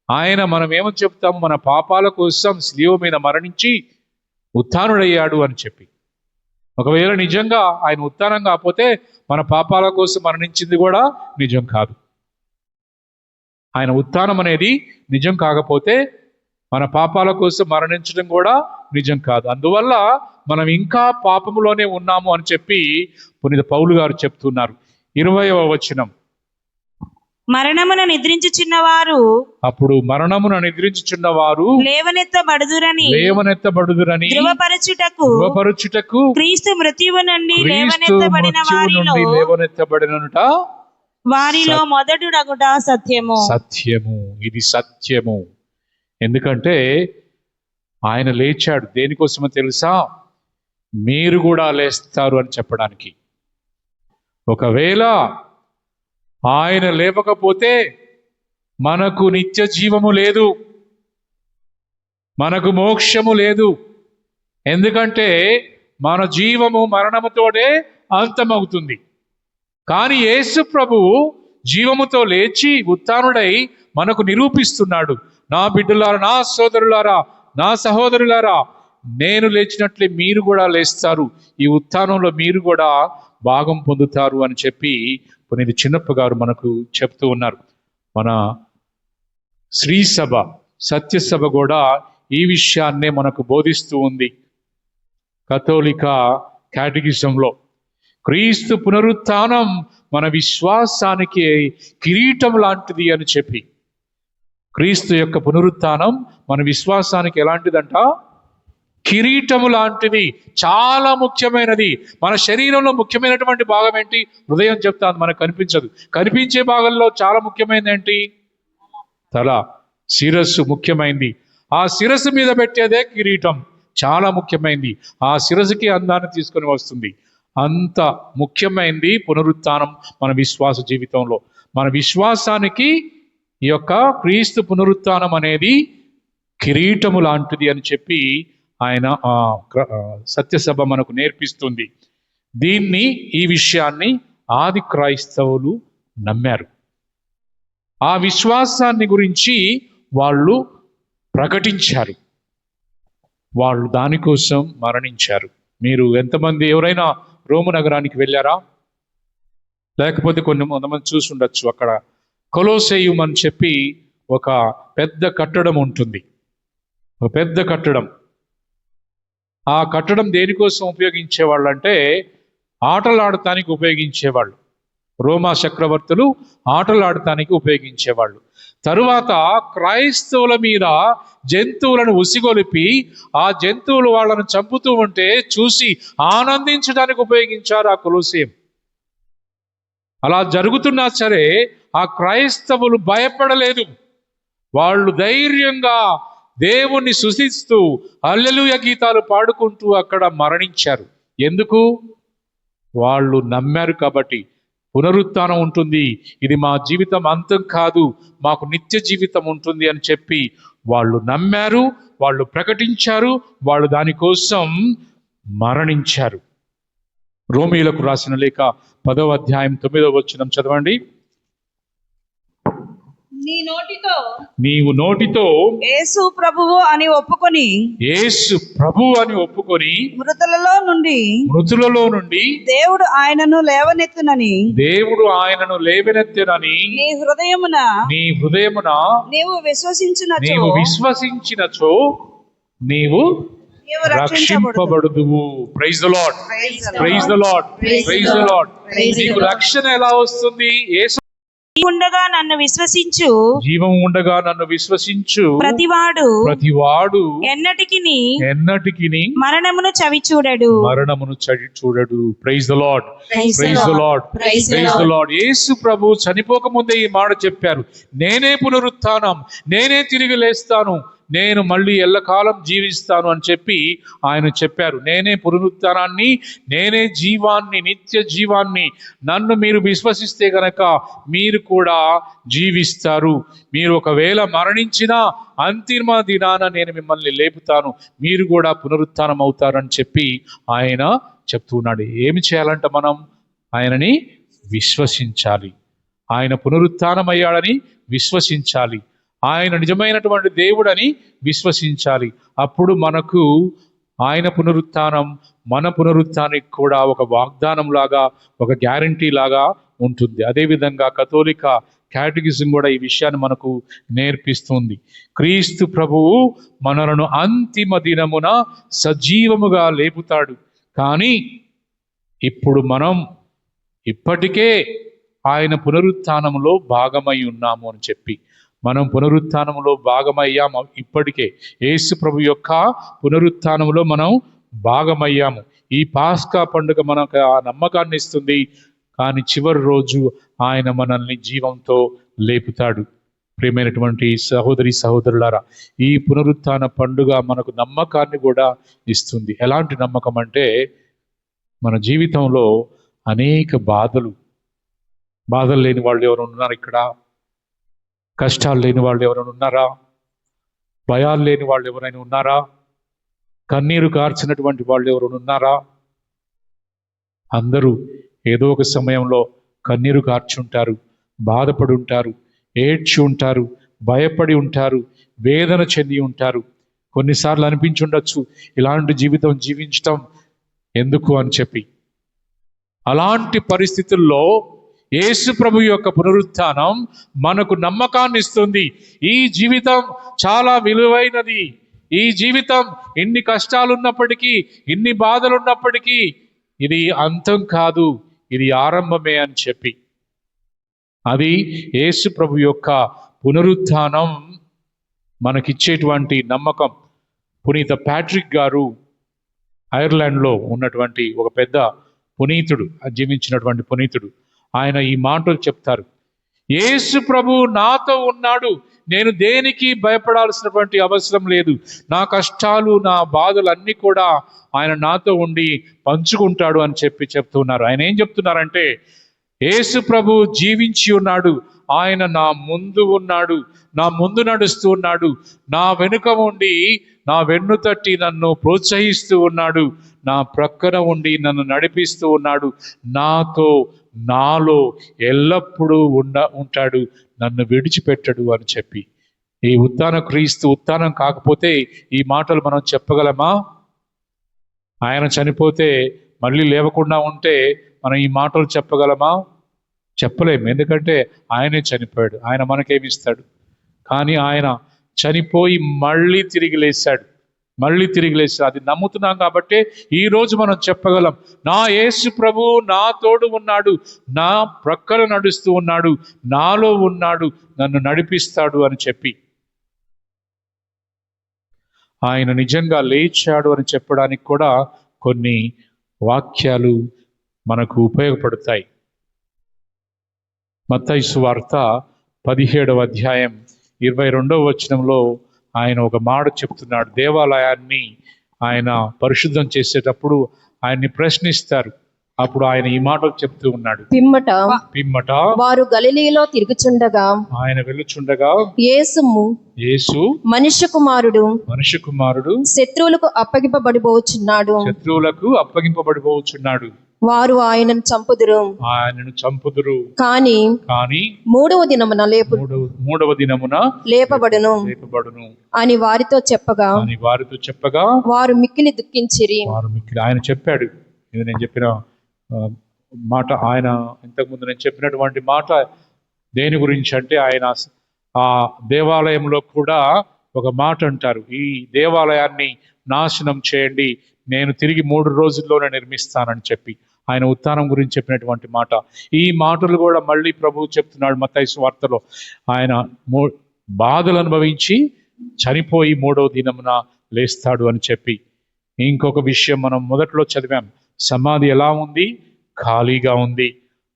ఆయన, మనం ఏమని చెప్తాం, మన పాపాల కోసం శిలువ మీద మరణించి ఉత్థానుడయ్యాడు అని చెప్పి. ఒకవేళ నిజంగా ఆయన ఉత్థానం కాకపోతే మన పాపాల కోసం మరణించింది కూడా నిజం కాదు. ఆయన ఉత్థానం అనేది నిజం కాకపోతే మన పాపాల కోసం మరణించడం కూడా నిజం కాదు. అందువల్ల మనం ఇంకా పాపములోనే ఉన్నాము అని చెప్పి పునీత పౌలు గారు చెప్తున్నారు. 20వ వచనం, మరణమున నిద్రించుచున్నవారు లేవనెత్తబడుదురని ధృవపరచుటకు క్రీస్తు మృత్యువు నుండి లేవనెత్తబడిననుట వారిలో మొదటిడగుట సత్యము. ఇది సత్యము. ఎందుకంటే ఆయన లేచాడు దేనికోసమో తెలుసా? మీరు కూడా లేస్తారు అని చెప్పడానికి. ఒకవేళ ఆయన లేవకపోతే మనకు నిత్య జీవము లేదు, మనకు మోక్షము లేదు. ఎందుకంటే మన జీవము మరణముతోనే అంతమవుతుంది. కానీ యేసు ప్రభువు జీవముతో లేచి ఉత్థానుడై మనకు నిరూపిస్తున్నాడు, నా బిడ్డలారా, నా సోదరులారా, నా సహోదరులారా, నేను లేచినట్లే మీరు కూడా లేస్తారు, ఈ ఉత్థానంలో మీరు కూడా భాగం పొందుతారు అని చెప్పి పునీత చిన్నప్ప గారు మనకు చెప్తూ ఉన్నారు. మన శ్రీ సభ, సత్యసభ కూడా ఈ విషయాన్నే మనకు బోధిస్తూ ఉంది. కథోలిక క్యాటగిజంలో క్రీస్తు పునరుత్థానం మన విశ్వాసానికి కిరీటం లాంటిది అని చెప్పి, క్రీస్తు యొక్క పునరుత్థానం మన విశ్వాసానికి ఎలాంటిదంట? కిరీటము లాంటిది, చాలా ముఖ్యమైనది. మన శరీరంలో ముఖ్యమైనటువంటి భాగం ఏంటి? హృదయం చెప్తాను, మనకు కనిపించదు. కనిపించే భాగంలో చాలా ముఖ్యమైనది ఏంటి? తల, శిరస్సు ముఖ్యమైనది. ఆ శిరస్సు మీద పెట్టేదే కిరీటం, చాలా ముఖ్యమైనది. ఆ శిరస్సుకి అందాన్ని తీసుకొని వస్తుంది. అంత ముఖ్యమైనది పునరుత్థానం మన విశ్వాస జీవితంలో. మన విశ్వాసానికి ఈ యొక్క క్రీస్తు పునరుత్థానం అనేది కిరీటము లాంటిది అని చెప్పి ఆయన సత్యసభ మనకు నేర్పిస్తుంది. ఈ విషయాన్ని ఆది క్రైస్తవులు నమ్మారు. ఆ విశ్వాసాన్ని గురించి వాళ్ళు ప్రకటించారు, వాళ్ళు దానికోసం మరణించారు. మీరు ఎంతమంది, ఎవరైనా రోము నగరానికి వెళ్ళారా? లేకపోతే కొంతమంది చూసి ఉండొచ్చు. అక్కడ కొలోసేయుం అని చెప్పి ఒక పెద్ద కట్టడం ఉంటుంది, ఒక పెద్ద కట్టడం. ఆ కట్టడం దేనికోసం ఉపయోగించేవాళ్ళు అంటే, ఆటలాడటానికి ఉపయోగించేవాళ్ళు. రోమా చక్రవర్తులు ఆటలాడటానికి ఉపయోగించేవాళ్ళు. తరువాత క్రైస్తవుల మీద జంతువులను ఉసిగొలిపి ఆ జంతువులు వాళ్ళను చంపుతూ ఉంటే చూసి ఆనందించడానికి ఉపయోగించారు ఆ కొలొసేం. అలా జరుగుతున్నా సరే ఆ క్రైస్తవులు భయపడలేదు. వాళ్ళు ధైర్యంగా దేవుణ్ణి స్తుతిస్తూ హల్లెలూయా గీతాలు పాడుకుంటూ అక్కడ మరణించారు. ఎందుకు? వాళ్ళు నమ్మారు కాబట్టి. పునరుత్థానం ఉంటుంది, ఇది మా జీవితం అంతం కాదు, మాకు నిత్య జీవితం ఉంటుంది అని చెప్పి వాళ్ళు నమ్మారు, వాళ్ళు ప్రకటించారు, వాళ్ళు దానికోసం మరణించారు. రోమీయులకు రాసిన లేఖ 10వ అధ్యాయం 9వ వచనం చదవండి. నీవు నోటితో యేసు ప్రభువు అని ఒప్పుకొని మృతులలో నుండి దేవుడు ఆయనను లేవనెత్తునని నీ హృదయమున నీవు విశ్వసించినచో నీవు రక్షింపబడుదువు. Praise the lord, praise the lord, praise the lord. నీకు రక్షణ ఎలా వస్తుంది? యేసు జీవం ఉండగా నన్ను విశ్వసించు ప్రతివాడు ఎన్నటికిని మరణమును చవి చూడడు. Praise the lord, praise the lord, praise the lord. యేసు ప్రభు చనిపోక ముందే ఈ మాట చెప్పారు, నేనే పునరుత్థానం, నేనే తిరిగి లేస్తాను, నేను మళ్ళీ ఎల్లకాలం జీవిస్తాను అని చెప్పి ఆయన చెప్పారు. నేనే పునరుత్థానాన్ని, నేనే జీవాన్ని, నిత్య జీవాన్ని. నన్ను మీరు విశ్వసిస్తే గనక మీరు కూడా జీవిస్తారు. మీరు ఒకవేళ మరణించినా అంతిమ దినాన నేను మిమ్మల్ని లేపుతాను, మీరు కూడా పునరుత్థానం అవుతారని చెప్పి ఆయన చెప్తున్నాడు. ఏమి చేయాలంట? మనం ఆయనని విశ్వసించాలి. ఆయన పునరుత్థానం అయ్యాడని విశ్వసించాలి. ఆయన నిజమైనటువంటి దేవుడని విశ్వసించాలి. అప్పుడు మనకు ఆయన పునరుత్థానం మన పునరుత్థానానికి కూడా ఒక వాగ్దానం లాగా, ఒక గ్యారంటీ లాగా ఉంటుంది. అదేవిధంగా కథోలిక క్యాటగిజం కూడా ఈ విషయాన్ని మనకు నేర్పిస్తుంది. క్రీస్తు ప్రభువు మనలను అంతిమ దినమున సజీవముగా లేపుతాడు. కానీ ఇప్పుడు మనం ఇప్పటికే ఆయన పునరుత్థానంలో భాగమై ఉన్నాము అని చెప్పి మనం పునరుత్థానంలో భాగమయ్యాము. ఇప్పటికే యేసు ప్రభు యొక్క పునరుత్థానంలో మనం భాగమయ్యాము. ఈ పాస్కా పండుగ మనకు ఆ నమ్మకాన్ని ఇస్తుంది. కానీ చివరి రోజు ఆయన మనల్ని జీవంతో లేపుతాడు. ప్రియమైనటువంటి సహోదరి సహోదరులారా, ఈ పునరుత్థాన పండుగ మనకు నమ్మకాన్ని కూడా ఇస్తుంది. ఎలాంటి నమ్మకం అంటే, మన జీవితంలో అనేక బాధలు లేని వాళ్ళు ఎవరు ఉన్నారు ఇక్కడ? కష్టాలు లేని వాళ్ళు ఎవరైనా ఉన్నారా? భయాలు లేని వాళ్ళు ఎవరైనా ఉన్నారా? కన్నీరు కార్చినటువంటి వాళ్ళు ఎవరైనా ఉన్నారా? అందరూ ఏదో ఒక సమయంలో కన్నీరు కార్చుంటారు, బాధపడి ఉంటారు, ఏడ్చి ఉంటారు, భయపడి ఉంటారు, వేదన చెంది ఉంటారు. కొన్నిసార్లు అనిపించుండొచ్చు, ఇలాంటి జీవితం జీవించటం ఎందుకు అని చెప్పి. అలాంటి పరిస్థితుల్లో యేసు ప్రభు యొక్క పునరుత్థానం మనకు నమ్మకాన్ని ఇస్తుంది. ఈ జీవితం చాలా విలువైనది. ఈ జీవితం ఎన్ని కష్టాలు ఉన్నప్పటికీ, ఎన్ని బాధలు ఉన్నప్పటికీ ఇది అంతం కాదు, ఇది ఆరంభమే అని చెప్పి. అది యేసు ప్రభు యొక్క పునరుత్థానం మనకిచ్చేటువంటి నమ్మకం. పునీత ప్యాట్రిక్ గారు ఐర్లాండ్లో ఉన్నటువంటి ఒక పెద్ద పునీతుడు, జీవించినటువంటి పునీతుడు, ఆయన ఈ మాటలు చెప్తారు. యేసు ప్రభు నాతో ఉన్నాడు, నేను దేనికి భయపడాల్సినటువంటి అవసరం లేదు. నా కష్టాలు, నా బాధలు అన్నీ కూడా ఆయన నాతో ఉండి పంచుకుంటాడు అని చెప్పి చెప్తున్నారు. ఆయన ఏం చెప్తున్నారంటే, యేసు ప్రభు జీవించి ఉన్నాడు, ఆయన నా ముందు ఉన్నాడు, నా ముందు నడుస్తూ ఉన్నాడు, నా వెనుక ఉండి నా వెన్ను తట్టి నన్ను ప్రోత్సహిస్తూ ఉన్నాడు, నా ప్రక్కన ఉండి నన్ను నడిపిస్తూ ఉన్నాడు, నాలో ఎల్లప్పుడూ ఉంటాడు, నన్ను విడిచిపెట్టడు అని చెప్పి. ఈ ఉత్థాన క్రీస్తు ఉత్థానం కాకపోతే ఈ మాటలు మనం చెప్పగలమా? ఆయన చనిపోతే మళ్ళీ లేవకుండా ఉంటే మనం ఈ మాటలు చెప్పగలమా? చెప్పలేము. ఎందుకంటే ఆయనే చనిపోయాడు, ఆయన మనకేమిస్తాడు? కానీ ఆయన చనిపోయి మళ్ళీ తిరిగి లేచాడు. మళ్ళీ తిరిగి లేచారు. అది నమ్ముతున్నాం కాబట్టి ఈ రోజు మనం చెప్పగలం, నా యేసు ప్రభు నా తోడు ఉన్నాడు, నా ప్రక్కన నడుస్తూ ఉన్నాడు, నాలో ఉన్నాడు, నన్ను నడిపిస్తాడు అని చెప్పి. ఆయన నిజంగా లేచాడు అని చెప్పడానికి కూడా కొన్ని వాక్యాలు మనకు ఉపయోగపడతాయి. మత్తయి సువార్త 17వ అధ్యాయం 22వ వచనంలో ఆయన ఒక మాట చెప్తున్నాడు. దేవాలయాన్ని ఆయన పరిశుద్ధం చేసేటప్పుడు ఆయన్ని ప్రశ్నిస్తారు. అప్పుడు ఆయన ఈ మాటలు చెప్తూ ఉన్నాడు. పిమ్మట వారు గలిలీలో తిరుగుచుండగా, ఆయన వెళ్ళుచుండగా, యేసు మనుష్య కుమారుడు శత్రువులకు అప్పగింపబడిపోచున్నాడు, వారు ఆయనను చంపుదురు, కానీ మూడవ దినమున లేపబడును అని వారితో చెప్పగా వారు మిక్కిలి దుఃఖించిరి. ఆయన చెప్పాడు, ఇది నేను చెప్పిన మాట, ఆయన ఇంతకుముందు నేను చెప్పినటువంటి మాట దేని గురించి అంటే, ఆయన ఆ దేవాలయంలో కూడా ఒక మాట అంటారు, ఈ దేవాలయాన్ని నాశనం చేయండి, నేను తిరిగి 3 రోజుల్లోనే నిర్మిస్తానని చెప్పి ఆయన ఉత్థానం గురించి చెప్పినటువంటి మాట. ఈ మాటలు కూడా మళ్ళీ ప్రభువు చెప్తున్నాడు మత్తయి సువార్తలో. ఆయన బాధలు అనుభవించి చనిపోయి 3వ దినమున లేస్తాడు అని చెప్పి. ఇంకొక విషయం మనం మొదట్లో చదివాం, సమాధి ఎలా ఉంది? ఖాళీగా ఉంది.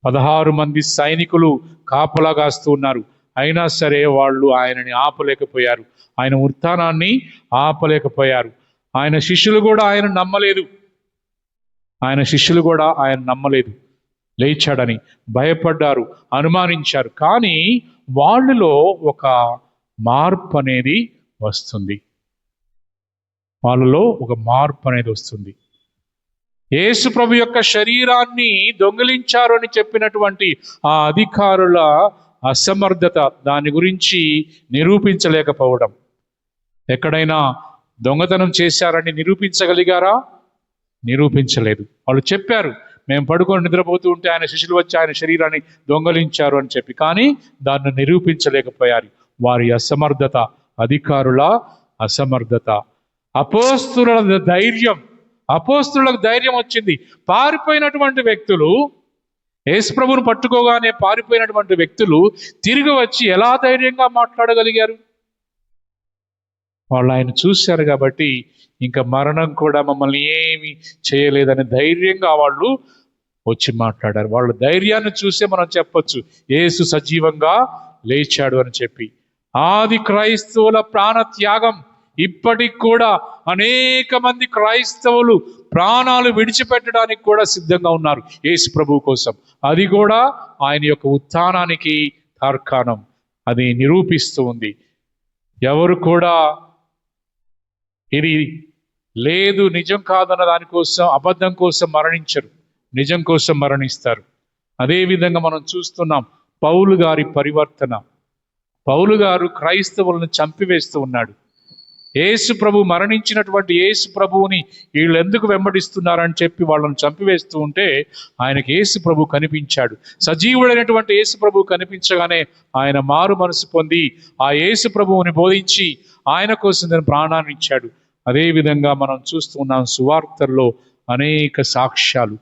16 మంది సైనికులు కాపలా కాస్తూ ఉన్నారు. అయినా సరే వాళ్ళు ఆయనని ఆపలేకపోయారు, ఆయన ఉత్థానాన్ని ఆపలేకపోయారు. ఆయన శిష్యులు కూడా ఆయన నమ్మలేదు, లేచాడని భయపడ్డారు, అనుమానించారు. కానీ వాళ్ళలో ఒక మార్పు అనేది వస్తుంది. యేసు ప్రభు యొక్క శరీరాన్ని దొంగిలించారు అని చెప్పినటువంటి ఆ అధికారుల అసమర్థత, దాని గురించి నిరూపించలేకపోవడం. ఎక్కడైనా దొంగతనం చేశారని నిరూపించగలిగారా? నిరూపించలేదు. వాళ్ళు చెప్పారు, మేము పడుకొని నిద్రపోతూ ఉంటే ఆయన శిష్యులు వచ్చి ఆయన శరీరాన్ని దొంగలించారు అని చెప్పి, కానీ దాన్ని నిరూపించలేకపోయారు. వారి అసమర్థత, అధికారుల అసమర్థత. అపోస్తులకు ధైర్యం వచ్చింది. పారిపోయినటువంటి వ్యక్తులు, యేసు ప్రభువును పట్టుకోగానే పారిపోయినటువంటి వ్యక్తులు తిరిగి వచ్చి ఎలా ధైర్యంగా మాట్లాడగలిగారు? వాళ్ళు ఆయన చూశారు కాబట్టి ఇంకా మరణం కూడా మమ్మల్ని ఏమి చేయలేదని ధైర్యంగా వాళ్ళు వచ్చి మాట్లాడారు. వాళ్ళ ధైర్యాన్ని చూసే మనం చెప్పొచ్చు యేసు సజీవంగా లేచాడు అని చెప్పి. ఆది క్రైస్తవుల ప్రాణ త్యాగం ఇప్పటికి కూడా అనేక మంది క్రైస్తవులు ప్రాణాలు విడిచిపెట్టడానికి కూడా సిద్ధంగా ఉన్నారు యేసు ప్రభువు కోసం. అది కూడా ఆయన యొక్క ఉత్థానానికి తార్కాణం, అది నిరూపిస్తూ ఉంది. ఎవరు కూడా ఇది లేదు, నిజం కాదన్న దానికోసం, అబద్ధం కోసం మరణించరు, నిజం కోసం మరణిస్తారు. అదేవిధంగా మనం చూస్తున్నాం పౌలు గారి పరివర్తన. పౌలు గారు క్రైస్తవులను చంపివేస్తూ ఉన్నాడు. యేసు ప్రభు మరణించినటువంటి యేసు ప్రభువుని వీళ్ళు ఎందుకు వెంబడిస్తున్నారని చెప్పి వాళ్ళని చంపివేస్తూ ఉంటే ఆయనకి యేసు ప్రభు కనిపించాడు. సజీవుడైనటువంటి యేసు ప్రభు కనిపించగానే ఆయన మారు మనసు పొంది ఆ యేసు ప్రభువుని బోధించి ఆయన కోసం తన ప్రాణాన్ని ఇచ్చాడు. అదేవిధంగా మనం చూస్తున్నాం సువార్తల్లో అనేక సాక్ష్యాలు,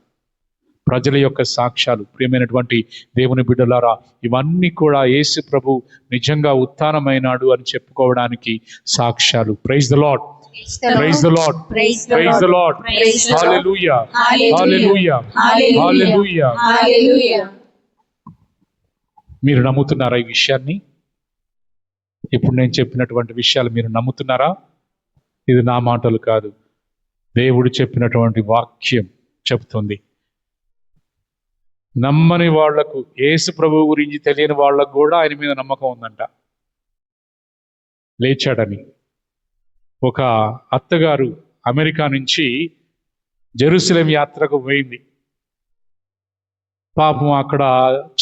ప్రజల యొక్క సాక్ష్యాలు. ప్రియమైనటువంటి దేవుని బిడ్డలారా, ఇవన్నీ కూడా యేసు ప్రభు నిజంగా ఉత్థానమైనాడు అని చెప్పుకోవడానికి సాక్ష్యాలు. Praise the lord, praise the lord, praise the lord, hallelujah, hallelujah, hallelujah. మీరు నమ్ముతున్నారా ఈ విషయాన్ని? ఇప్పుడు నేను చెప్పినటువంటి విషయాలు మీరు నమ్ముతున్నారా? ఇది నా మాటలు కాదు, దేవుడు చెప్పినటువంటి వాక్యం చెప్తుంది. నమ్మని వాళ్లకు, యేసు ప్రభువు గురించి తెలియని వాళ్ళకు కూడా ఆయన మీద నమ్మకం ఉందంట, లేచాడని. ఒక అత్తగారు అమెరికా నుంచి జెరూసలేం యాత్రకు పోయింది. పాపం అక్కడ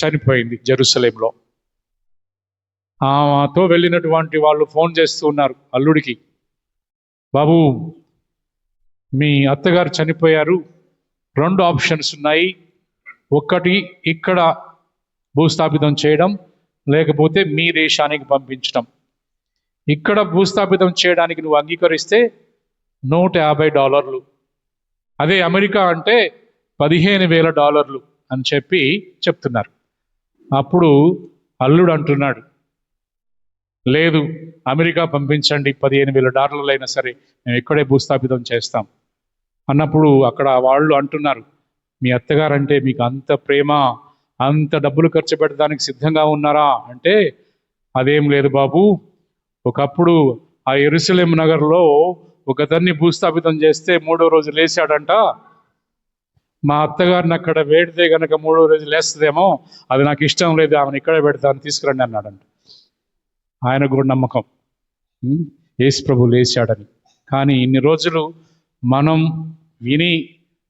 చనిపోయింది జెరూసలేంలో. ఆమెతో వెళ్ళినటువంటి వాళ్ళు ఫోన్ చేస్తూ ఉన్నారు అల్లుడికి, బాబు మీ అత్తగారు చనిపోయారు, 2 ఆప్షన్స్ ఉన్నాయి, ఒక్కటి ఇక్కడ భూస్థాపితం చేయడం, లేకపోతే మీ దేశానికి పంపించడం. ఇక్కడ భూస్థాపితం చేయడానికి నువ్వు అంగీకరిస్తే $150. అదే అమెరికా అంటే $15,000 అని చెప్పి చెప్తున్నారు. అప్పుడు అల్లుడు అంటున్నాడు, లేదు అమెరికా పంపించండి, $15,000 అయినా సరే మేము ఇక్కడే భూస్థాపితం చేస్తాం అన్నప్పుడు అక్కడ వాళ్ళు అంటున్నారు, మీ అత్తగారంటే మీకు అంత ప్రేమ, అంత డబ్బులు ఖర్చు పెట్టడానికి సిద్ధంగా ఉన్నారా అంటే, అదేం లేదు బాబు, ఒకప్పుడు ఆ యెరూషలేం నగర్లో ఒకతన్ని భూస్థాపితం చేస్తే 3వ రోజు లేచాడంట, మా అత్తగారిని అక్కడ వేడితే గనక 3వ రోజు లేస్తుందేమో, అది నాకు ఇష్టం లేదు, ఆమెను ఇక్కడే పెడతాను, తీసుకురండి అన్నాడంట. ఆయన కూడా నమ్మకం యేసు ప్రభు లేచాడని. కానీ ఇన్ని రోజులు మనం విని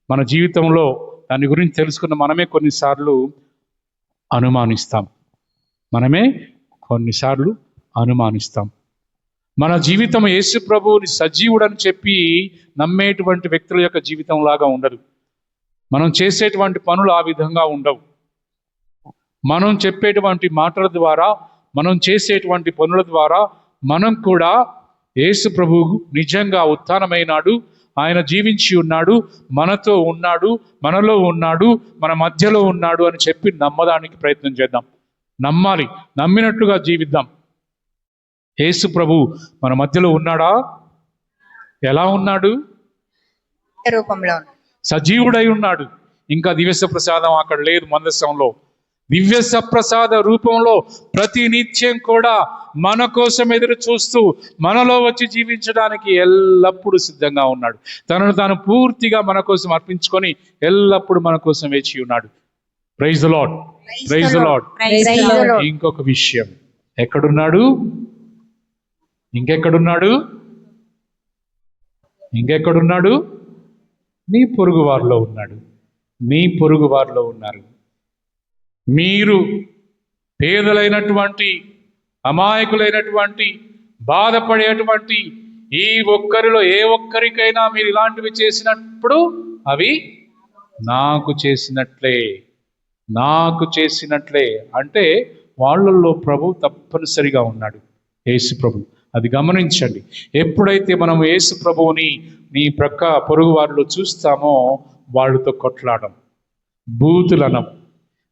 మన జీవితంలో దాని గురించి తెలుసుకున్న మనమే కొన్నిసార్లు అనుమానిస్తాం. మన జీవితం యేసు ప్రభువుని సజీవుడని చెప్పి నమ్మేటువంటి వ్యక్తుల యొక్క జీవితం లాగా ఉండదు. మనం చేసేటువంటి పనులు ఆ విధంగా ఉండవు. మనం చెప్పేటువంటి మాటల ద్వారా, మనం చేసేటువంటి పనుల ద్వారా మనం కూడా యేసు ప్రభువు నిజంగా ఉత్థానమైనాడు, ఆయన జీవించి ఉన్నాడు, మనతో ఉన్నాడు, మనలో ఉన్నాడు, మన మధ్యలో ఉన్నాడు అని చెప్పి నమ్మడానికి ప్రయత్నం చేద్దాం. నమ్మాలి, నమ్మినట్లుగా జీవిద్దాం. యేసు ప్రభు మన మధ్యలో ఉన్నాడా? ఎలా ఉన్నాడు? రూపంలో సజీవుడై ఉన్నాడు. ఇంకా దివ్య ప్రసాదం అక్కడ లేదు మందసంలో. దివ్య ప్రసాద రూపంలో ప్రతి నిత్యం కూడా మన కోసం ఎదురు చూస్తూ మనలో వచ్చి జీవించడానికి ఎల్లప్పుడూ సిద్ధంగా ఉన్నాడు. తనను తాను పూర్తిగా మన కోసం అర్పించుకొని ఎల్లప్పుడూ మన కోసం వేచి ఉన్నాడు. Praise the lord, praise the Lord. ఇంకొక విషయం, ఎక్కడున్నాడు? ఇంకెక్కడున్నాడు? నీ పొరుగు వారిలో ఉన్నాడు. నీ పొరుగు వారిలో ఉన్నారు. మీరు పేదలైనటువంటి, అమాయకులైనటువంటి, బాధపడేటువంటి ఈ ఒక్కరిలో ఏ ఒక్కరికైనా మీరు ఇలాంటివి చేసినప్పుడు అవి నాకు చేసినట్లే అంటే వాళ్ళల్లో ప్రభు తప్పనిసరిగా ఉన్నాడు, యేసు ప్రభు. అది గమనించండి. ఎప్పుడైతే మనం యేసు ప్రభువుని నీ ప్రక్క పొరుగు వారిలో చూస్తామో వాళ్ళతో కొట్లాడం, బూతులనం.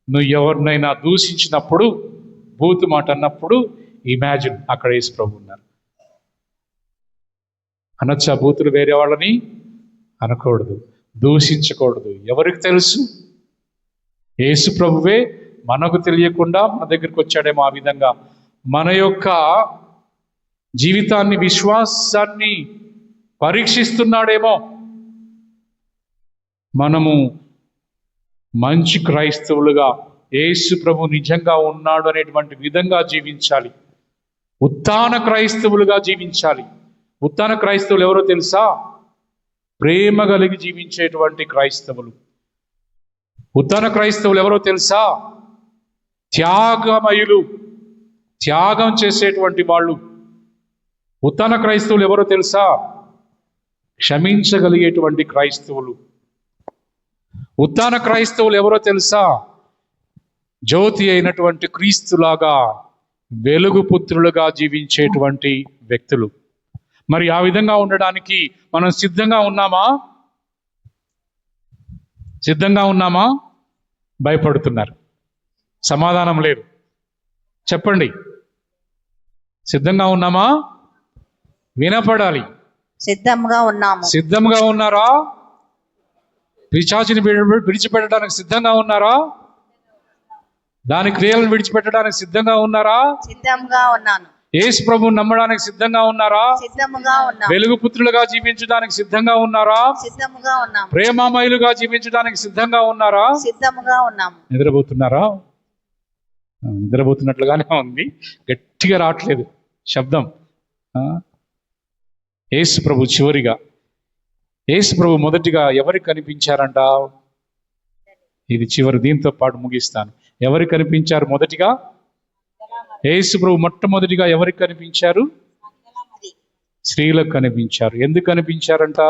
నువ్వు ఎవరినైనా దూషించినప్పుడు, బూతు మాట అన్నప్పుడు ఇమాజిన్ అక్కడ యేసు ప్రభు ఉన్నారు. అనొచ్చా బూతులు? వేరే వాళ్ళని అనకూడదు, దూషించకూడదు. ఎవరికి తెలుసు? యేసు ప్రభువే మనకు తెలియకుండా మన దగ్గరికి వచ్చాడేమో. ఆ విధంగా మన యొక్క జీవితాన్ని, విశ్వాసాన్ని పరీక్షిస్తున్నాడేమో. మనము మంచి క్రైస్తవులుగా యేసు ప్రభు నిజంగా ఉన్నాడు అనేటువంటి విధంగా జీవించాలి. ఉత్థాన క్రైస్తవులుగా జీవించాలి. ఉత్థాన క్రైస్తవులు ఎవరో తెలుసా? ప్రేమ కలిగి జీవించేటువంటి క్రైస్తవులు. ఉత్థాన క్రైస్తవులు ఎవరో తెలుసా? త్యాగమయులు, త్యాగం చేసేటువంటి వాళ్ళు. ఉత్థాన క్రైస్తవులు ఎవరో తెలుసా? క్షమించగలిగేటువంటి క్రైస్తవులు. ఉత్థాన క్రైస్తవులు ఎవరో తెలుసా? జ్యోతి అయినటువంటి క్రీస్తులాగా వెలుగు పుత్రులుగా జీవించేటువంటి వ్యక్తులు. మరి ఆ విధంగా ఉండడానికి మనం సిద్ధంగా ఉన్నామా? భయపడుతున్నారు, సమాధానం లేదు. చెప్పండి, సిద్ధంగా ఉన్నామా? వినపడాలి. సిద్ధంగా ఉన్నారా? పిశాచిని విడిచిపెట్టడానికి సిద్ధంగా ఉన్నారా? దాని క్రియలను విడిచిపెట్టడానికి సిద్ధంగా ఉన్నారా? సిద్ధంగా ఉన్నాను. యేసు ప్రభువుని నమ్మడానికి సిద్ధంగా ఉన్నారా? సిద్ధంగా ఉన్నాను. వెలుగు పుత్రులుగా జీవించడానికి సిద్ధంగా ఉన్నారా? సిద్ధంగా ఉన్నాము. ప్రేమామయులుగా జీవించడానికి సిద్ధంగా ఉన్నారా? సిద్ధంగా ఉన్నాము. నిద్రపోతున్నారా? నిద్రపోతున్నట్లుగానే ఉంది, గట్టిగా రావట్లేదు శబ్దం. యేసు ప్రభు చివరిగా, యేసు ప్రభు మొదటిగా ఎవరికి కనిపించారంట? ఇది చివరి, దీంతో పాటు ముగిస్తాను. ఎవరికి కనిపించారు మొదటిగా? యేసు ప్రభు మొట్టమొదటిగా ఎవరికి కనిపించారు? స్త్రీలకు కనిపించారు. ఎందుకు కనిపించారంట?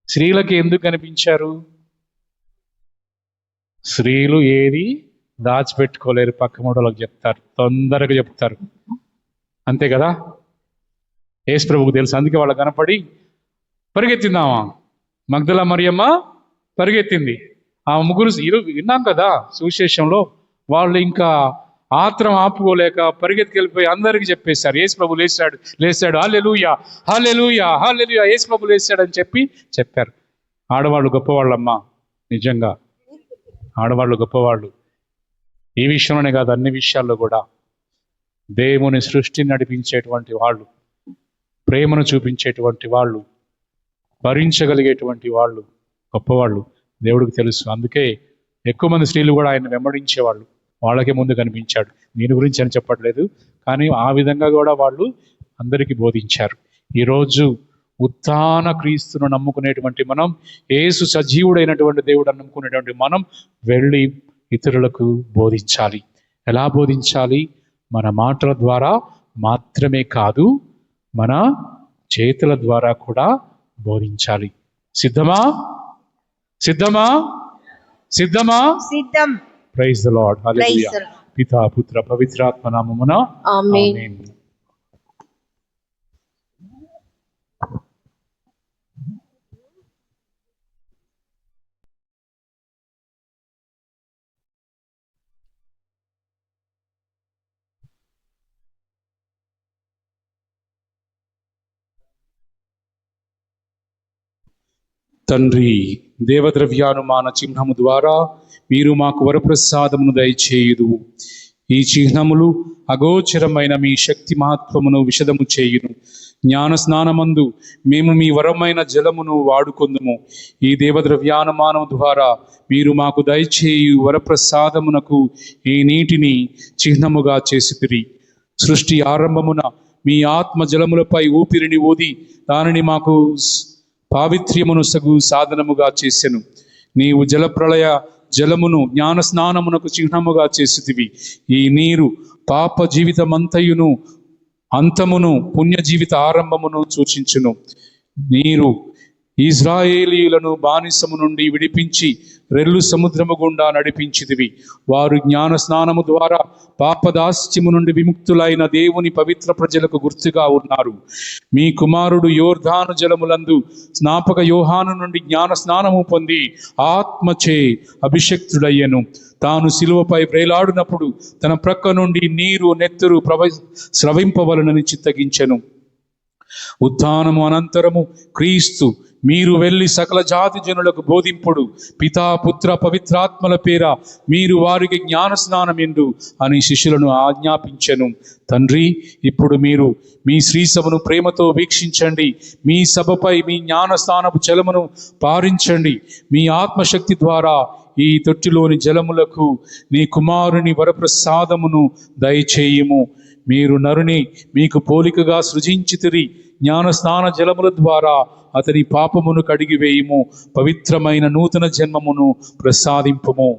స్త్రీలకి ఎందుకు కనిపించారు? స్త్రీలు ఏది దాచిపెట్టుకోలేరు, పక్క మూడలకు చెప్తారు, తొందరగా చెప్తారు, అంతే కదా? యేసు ప్రభువుకు తెలుసు. అందుకే వాళ్ళ కనపడి పరిగెత్తిందామా, మగ్దల మరియమ్మ పరిగెత్తింది. ఆ ముగ్గురు విన్నాం కదా సువిశేషంలో, వాళ్ళు ఇంకా ఆత్రం ఆపుకోలేక పరిగెత్తుకెళ్ళిపోయి అందరికీ చెప్పేశారు, యేసు ప్రభు లేచాడు, హల్లెలూయా హల్లెలూయా హల్లెలూయా, యేసు ప్రభు లేచాడు అని చెప్పారు. ఆడవాళ్ళు గొప్పవాళ్ళమ్మా, నిజంగా ఆడవాళ్ళు గొప్పవాళ్ళు. ఈ విషయంలోనే కాదు, అన్ని విషయాల్లో కూడా దేవుని సృష్టిని నడిపించేటువంటి వాళ్ళు, ప్రేమను చూపించేటువంటి వాళ్ళు, భరించగలిగేటువంటి వాళ్ళు, గొప్పవాళ్ళు. దేవుడికి తెలుసు. అందుకే ఎక్కువ మంది స్త్రీలు కూడా ఆయన వెంబడించేవాళ్ళు, వాళ్ళకే ముందు కనిపించాడు. దీని గురించి అని చెప్పట్లేదు, కానీ ఆ విధంగా కూడా వాళ్ళు అందరికీ బోధించారు. ఈరోజు ఉత్థాన క్రీస్తును నమ్ముకునేటువంటి మనం, యేసు సజీవుడైనటువంటి దేవుడు నమ్ముకునేటువంటి మనం వెళ్ళి ఇతరులకు బోధించాలి. ఎలా బోధించాలి? మన మాటల ద్వారా మాత్రమే కాదు, మన చేతుల ద్వారా కూడా బోధించాలి. సిద్ధమా? సిద్ధమా? సిద్ధమా? సిద్ధం. Praise the Lord. Hallelujah. Praise the Lord. పితా పుత్ర పవిత్రాత్మ నామమున ఆమేన్. ఆమేన్. తండ్రి, దేవద్రవ్యానుమాన చిహ్నము ద్వారా మీరు మాకు వరప్రసాదమును దయచేయుదు. ఈ చిహ్నములు అగోచరమైన మీ శక్తి మహత్వమును విశదము చేయును. జ్ఞాన స్నానమందు మేము మీ వరమైన జలమును వాడుకొందుము. ఈ దేవద్రవ్యానుమానం ద్వారా మీరు మాకు దయచేయు వరప్రసాదమునకు ఈ నీటిని చిహ్నముగా చేసితిరి. సృష్టి ఆరంభమున మీ ఆత్మ జలములపై ఊపిరిని ఊది దానిని మాకు పావిత్ర్యమును సగు సాధనముగా చేసెను. నీవు జలప్రళయ జలమును జ్ఞాన స్నానమునకు చిహ్నముగా చేసితివి. ఈ నీరు పాప జీవితమంతయును అంతమును, పుణ్య జీవిత ఆరంభమును సూచించును. నీరు ఇజ్రాయేలీయులను బానిసము నుండి విడిపించి రెల్లు సముద్రము గుండా నడిపించితివి. వారు జ్ఞాన స్నానము ద్వారా పాపదాస్యము నుండి విముక్తులైన దేవుని పవిత్ర ప్రజలకు గుర్తుగా ఉన్నారు. మీ కుమారుడు యోర్దాను జలములందు స్నాపక యోహాను నుండి జ్ఞాన స్నానము పొంది ఆత్మచే అభిషక్తుడయ్యను. తాను శిలువపై వ్రేలాడినప్పుడు తన ప్రక్క నుండి నీరు నెత్తురు స్రవింపవలనని చిత్తగించెను. ఉత్థానము అనంతరము క్రీస్తు మీరు వెళ్ళి సకల జాతి జనులకు బోధింపుడు, పితా పుత్ర పవిత్రాత్మల పేర మీరు వారికి జ్ఞాన స్నానమిండు అని శిష్యులను ఆజ్ఞాపించెను. తండ్రి, ఇప్పుడు మీరు మీ శ్రీసభను ప్రేమతో వీక్షించండి. మీ సభపై మీ జ్ఞాన స్నానపు జలమును పారించండి. మీ ఆత్మశక్తి ద్వారా ఈ తొట్టిలోని జలములకు నీ కుమారుని వరప్రసాదమును దయచేయుము. మీరు నరుని మీకు పోలికగా సృజించితిరి. జ్ఞాన స్నాన జలముల ద్వారా అతని పాపమును కడిగివేయుము. పవిత్రమైన నూతన జన్మమును ప్రసాదింపుము.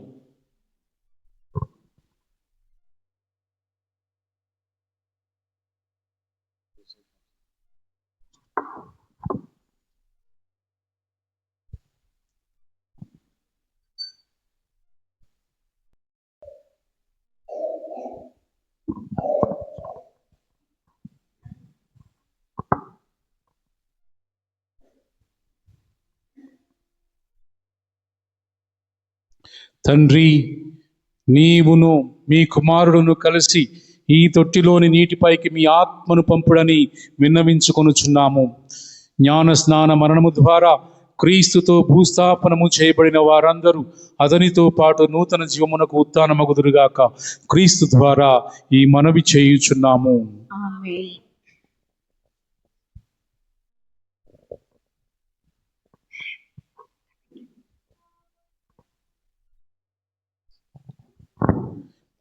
తండ్రి, నీవును మీ కుమారుడును కలిసి ఈ తొట్టిలోని నీటిపైకి మీ ఆత్మను పంపుడని విన్నవించుకొనుచున్నాము. జ్ఞాన స్నాన మరణము ద్వారా క్రీస్తుతో భూస్థాపనము చేయబడిన వారందరూ అతనితో పాటు నూతన జీవమునకు ఉత్థానమగుదురుగాక. క్రీస్తు ద్వారా ఈ మనవి చేయుచున్నాము. ఆమేన్.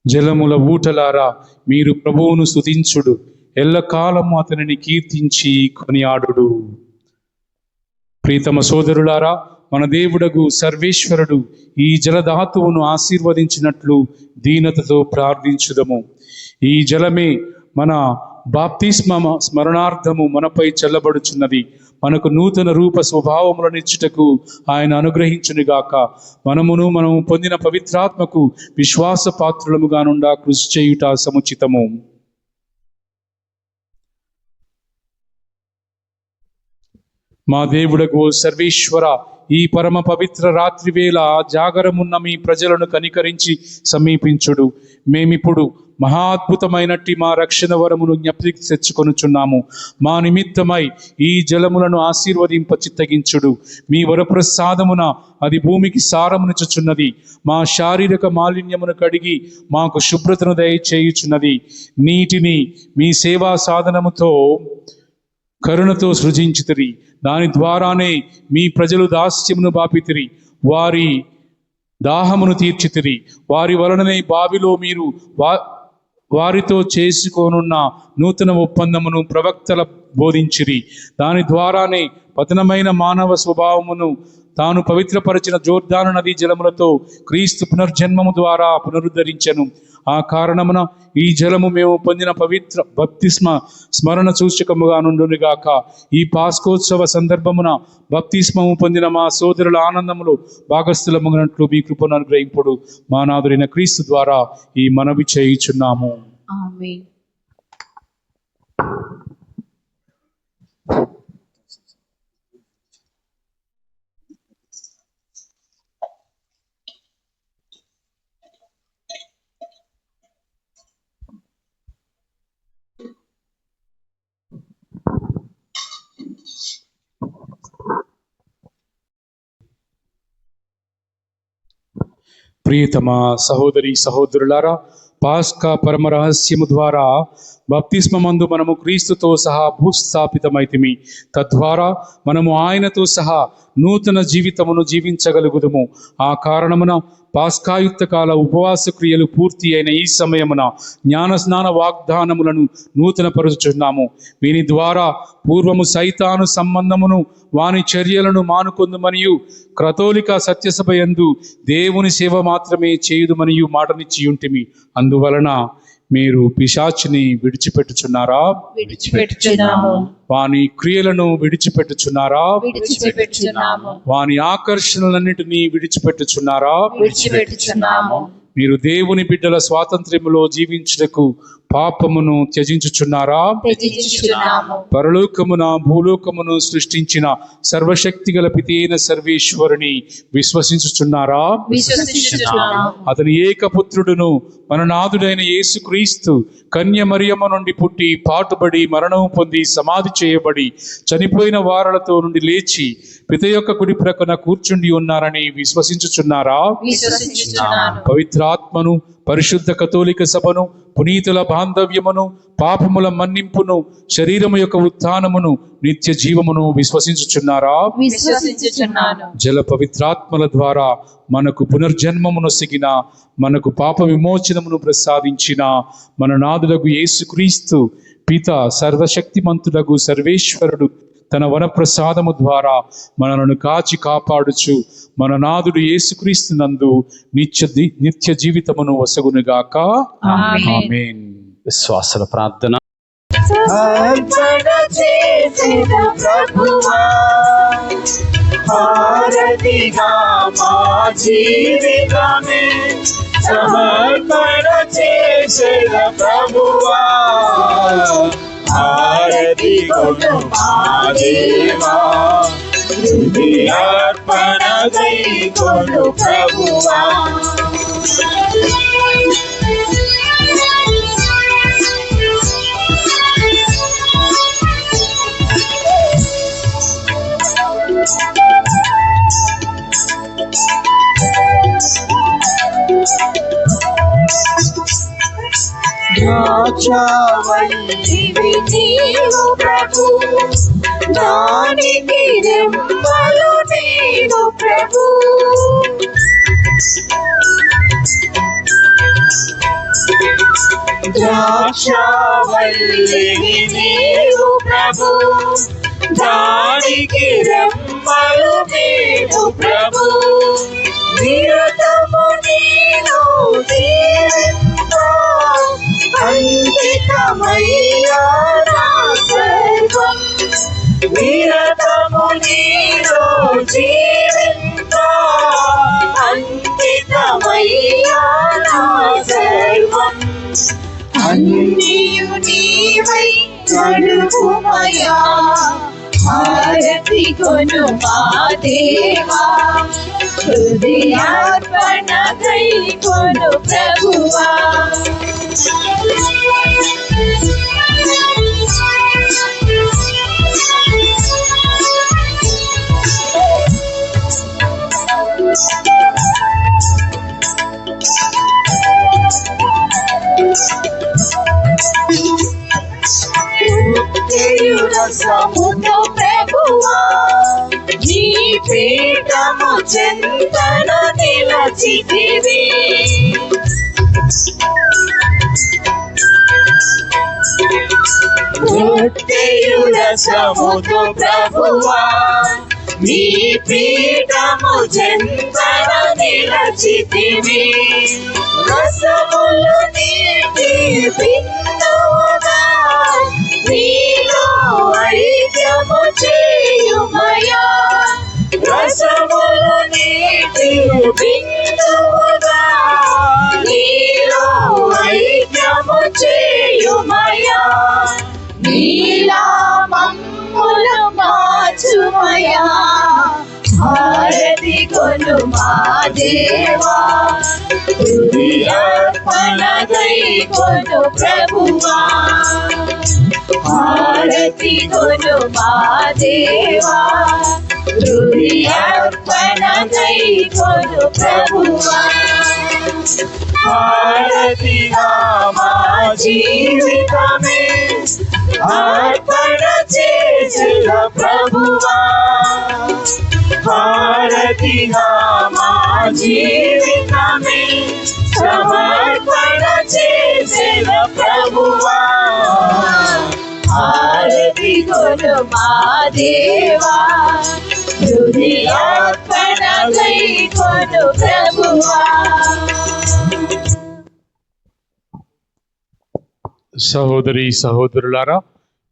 జలముల ఊటలారా మీరు ప్రభువును స్తుతించుడు. ఎల్లకాలము అతనిని కీర్తించి కొనియాడుడు. ప్రీతమ సోదరులారా, మన దేవుడగు సర్వేశ్వరుడు ఈ జలధాతువును ఆశీర్వదించినట్లు దీనతతో ప్రార్థించుదము. ఈ జలమే మన బాప్తిస్మ స్మరణార్థము మనపై చల్లబడుచున్నది. మనకు నూతన రూప స్వభావములనిచ్చుటకు ఆయన అనుగ్రహించునుగాక. మనము పొందిన పవిత్రాత్మకు విశ్వాస పాత్రులముగా నుండా కృషి చేయుట సముచితము. మా దేవుడకు సర్వేశ్వర, ఈ పరమ పవిత్ర రాత్రి వేళ జాగరమున్న మీ ప్రజలను కనికరించి సమీపించుడు. మేమిప్పుడు మహాద్భుతమైనట్టి మా రక్షణ వరమును జ్ఞప్తికి తెచ్చుకొనుచున్నాము. మా నిమిత్తమై ఈ జలములను ఆశీర్వదింప చిత్తగించుడు. మీ వరప్రసాదమున అది భూమికి సారమునిచుచున్నది. మా శారీరక మాలిన్యమును కడిగి మాకు శుభ్రతను దయచేయుచున్నది. నీటిని మీ సేవా సాధనముతో కరుణతో సృజించితిరి. దాని ద్వారానే మీ ప్రజలు దాస్యమును బాపితిరి. వారి దాహమును తీర్చితిరి. వారి వలననే బావిలో మీరు వారితో చేసుకోనున్న నూతన ఒప్పందమును ప్రవక్తల బోధించిరి. దాని ద్వారానే పతనమైన మానవ స్వభావమును తాను పవిత్రపరిచిన జోర్దాను నదీ జలములతో క్రీస్తు పునర్జన్మము ద్వారా పునరుద్ధరించెను. ఆ కారణమున ఈ జలము మేము పొందిన పవిత్ర బప్తిస్మ స్మరణ సూచకముగా నుండునిగాక. ఈ పాస్కోత్సవ సందర్భమున బప్తిస్మము పొందిన మా సోదరుల ఆనందములు భాగస్థులముగినట్లు మీ కృపను అనుగ్రహింపుడు. మా నాథుడైన క్రీస్తు ద్వారా ఈ మనవి చేయుచున్నాము. ఆమేన్. ప్రియతమ సహోదరి సహోదరులారా, పాస్కా పరమ రహస్యము ద్వారా బప్తిస్మమందు మనము క్రీస్తుతో సహా భూస్థాపితమైతిమి. తద్వారా మనము ఆయనతో సహా నూతన జీవితమును జీవించగలుగుదుము. ఆ కారణమున పాస్కాయుక్త కాల ఉపవాస క్రియలు పూర్తి అయిన ఈ సమయమున జ్ఞాన స్నాన వాగ్దానములను నూతన పరుచుచున్నాము. వీని ద్వారా పూర్వము సైతాను సంబంధమును వాని చర్యలను మానుకొందుమనియు క్రతోలిక సత్యసభ యందు దేవుని సేవ మాత్రమే చేయుదుమనియు మాటనిచ్చియుంటిమి. అందువలన మీరు పిశాచిని విడిచిపెట్టుచున్నారా? విడిచిపెట్టుచున్నాము. వాని క్రియలను విడిచిపెట్టుచున్నారా? విడిచిపెట్టుచున్నాము. వాని ఆకర్షణలన్నిటినీ విడిచిపెట్టుచున్నారా? విడిచిపెట్టుచున్నాము. మీరు దేవుని బిడ్డల స్వాతంత్ర్యములో జీవించుటకు పాపమును త్యజించుచున్నారా? త్యజించుచున్నాము. పరలోకమున భూలోకమును సృష్టించిన సర్వశక్తి గల పితైన సర్వేశ్వరుని విశ్వసించుచున్నారా? విశ్వసించుచున్నాము. అతని ఏకపుత్రుడును మన నాథుడైన యేసుక్రీస్తు కన్య మరియమ్మ నుండి పుట్టి పాటుబడి మరణము పొంది సమాధి చేయబడి చనిపోయిన వారలతో నుండి లేచి పిత యొక్క కుడి ప్రక్కన కూర్చుండి ఉన్నారని విశ్వసించుచున్నారా? విశ్వసించుచున్నాను. పవిత్రాత్మను, పరిశుద్ధ కథోలిక సభను, పునీతుల బాంధవ్యమును, పాపముల మన్నింపును, శరీరము యొక్క ఉత్థానమును, నిత్య జీవమును విశ్వసించుచున్నారా? విశ్వసించుచున్నాను. జల పవిత్రాత్మల ద్వారా మనకు పునర్జన్మమును సిగిన, మనకు పాప విమోచనమును ప్రసాదించిన మన నాథుడగు యేసుక్రీస్తు పిత సర్వశక్తిమంతుడగు సర్వేశ్వరుడు తన వరప్రసాదము ద్వారా మనలను కాచి కాపాడుచు మన నాథుడు యేసుక్రీస్తు నందు నిత్య జీవితమును వసగునుగాక. ఆమేన్. విశ్వాసుల ప్రార్థన. హారతిగా మా జీవితమే సమర్పణ చేసిన ప్రభువా, హారతి కొను మా దేవా, స్తుతి అర్పణ కొను ప్రభువా. ద్రాక్షావల్లివి నీవు ప్రభు, దానికి రెమ్మలు నీవు ప్రభు, ద్రాక్షావల్లివి నీవు ప్రభు, దానికి రెమ్మలు నీవు ప్రభు, నిరతము నీలో అంకితమయ్యా నా సర్వం, నిరతము నీలో జీవింతా అంకితమయ్యా నా సర్వం, అన్నియు నీవై నడుపుమయా, హారతి కొను మా దేవా హృదయార్పణ గై కొను ప్రభువా సముద్ర ప్రభువా నీ పీఠము చెంతన నిలచితివి సముద్ర ప్రభువా నీ పీఠము చెంతన నిలచితివి రసములు నీటి బిందువుగా నీలో ఐక్యము చేయుమయా రసములు నీటి బిందువుగా నీలో ఐక్యము చేయుమయా నీలా మమ్ములు మార్చుమయా హారతి కొను మా దేవా హృదయార్పణ గై కొను ప్రభువా హారతి కొను మా దేవా హృదయార్పణ గై కొను ప్రభువా హారతిగా మా జీవితమే అర్పణ చేసిన ప్రభువా హారతిగా మా జీవితమే సమర్పణ చేసిన ప్రభువా హారతి కొను మా దేవా హృదయార్పణ గై కొను ప్రభువా సహోదరి సహోదరులారా,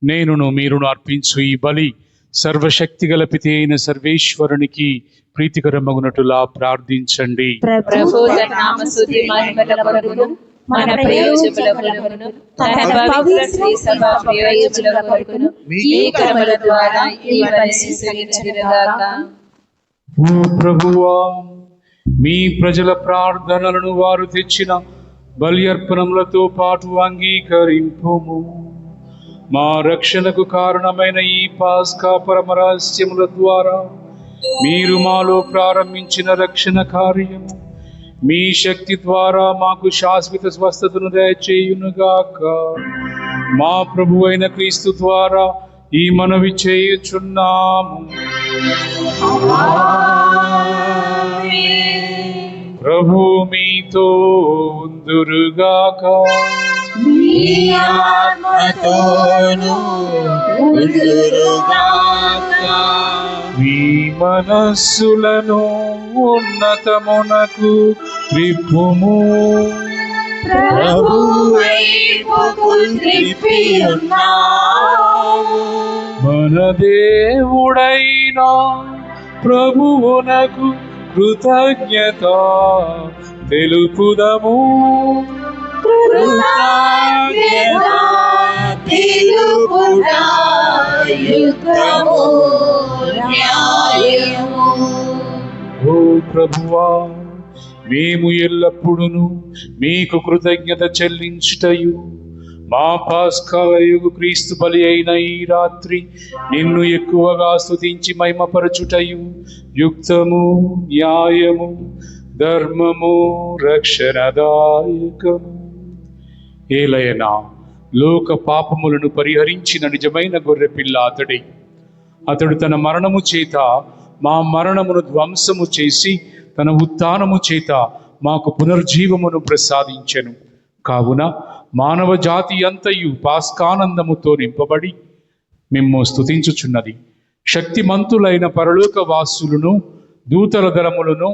నేనును మీరును అర్పించు ఈ బలి సర్వశక్తి గల పితి అయిన సర్వేశ్వరునికి ప్రీతికరమగునట్టులా ప్రార్థించండి. ప్రభు తన నామస్తుతి మహిమల కొరకును మన ప్రయోజకుల కొరకును తన పవిత్ర శ్రీ సభ ప్రయోజకుల కొరకును ఈ కర్మల ద్వారా ఈ బలి స్వీకరించుగాక. ఓ ప్రభువా, మీ ప్రజల ప్రార్థనలను వారు తెచ్చిన బలి అర్పణములతో పాటు అంగీకరింపుము. మా రక్షణకు కారణమైన ఈ పాస్కా పరమరహస్యముల ద్వారా మీరు మాలో ప్రారంభించిన రక్షణ కార్యము మీ శక్తి ద్వారా మాకు శాశ్వత స్వస్థతను దయచేయునుగాక. మా ప్రభు అయిన క్రీస్తు ద్వారా ఈ మనవి చేయుచున్నాము. ప్రభు మీతో ఉందురుగాక. మీ మనస్సులను ఉన్నతమునకు త్రిప్పుము. మన దేవుడైన ప్రభువునకు కృతజ్ఞత తెలుపుదము. ఓ ప్రభువా, మేము ఎల్లప్పుడూ మీకు కృతజ్ఞత చెల్లించుటయు మా పాస్కాయగు క్రీస్తు బలి అయిన ఈ రాత్రి నిన్ను ఎక్కువగా స్తుతించి మహిమపరచుటయు యుక్తము, న్యాయము, ధర్మము, రక్షణదాయకము. ఏలయనా లోక పాపములను పరిహరించిన నిజమైన గొర్రెపిల్ల అతడే. అతడు తన మరణము చేత మా మరణమును ధ్వంసము చేసి తన ఉత్థానము చేత మాకు పునర్జీవమును ప్రసాదించెను. కావున మానవ జాతి అంతయు పాస్కానందముతో నింపబడి మిమ్ము స్తుతించుచున్నది. శక్తిమంతులైన పరలోక వాసులను దూతల దళములను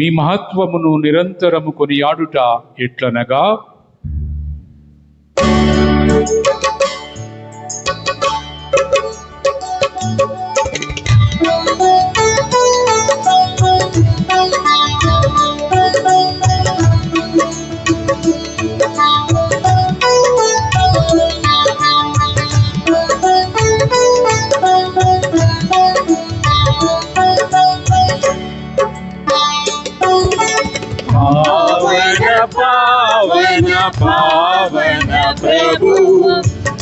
మీ మహత్వమును నిరంతరము కొనియాడుట ఎట్లనగా, పావన ప్రభు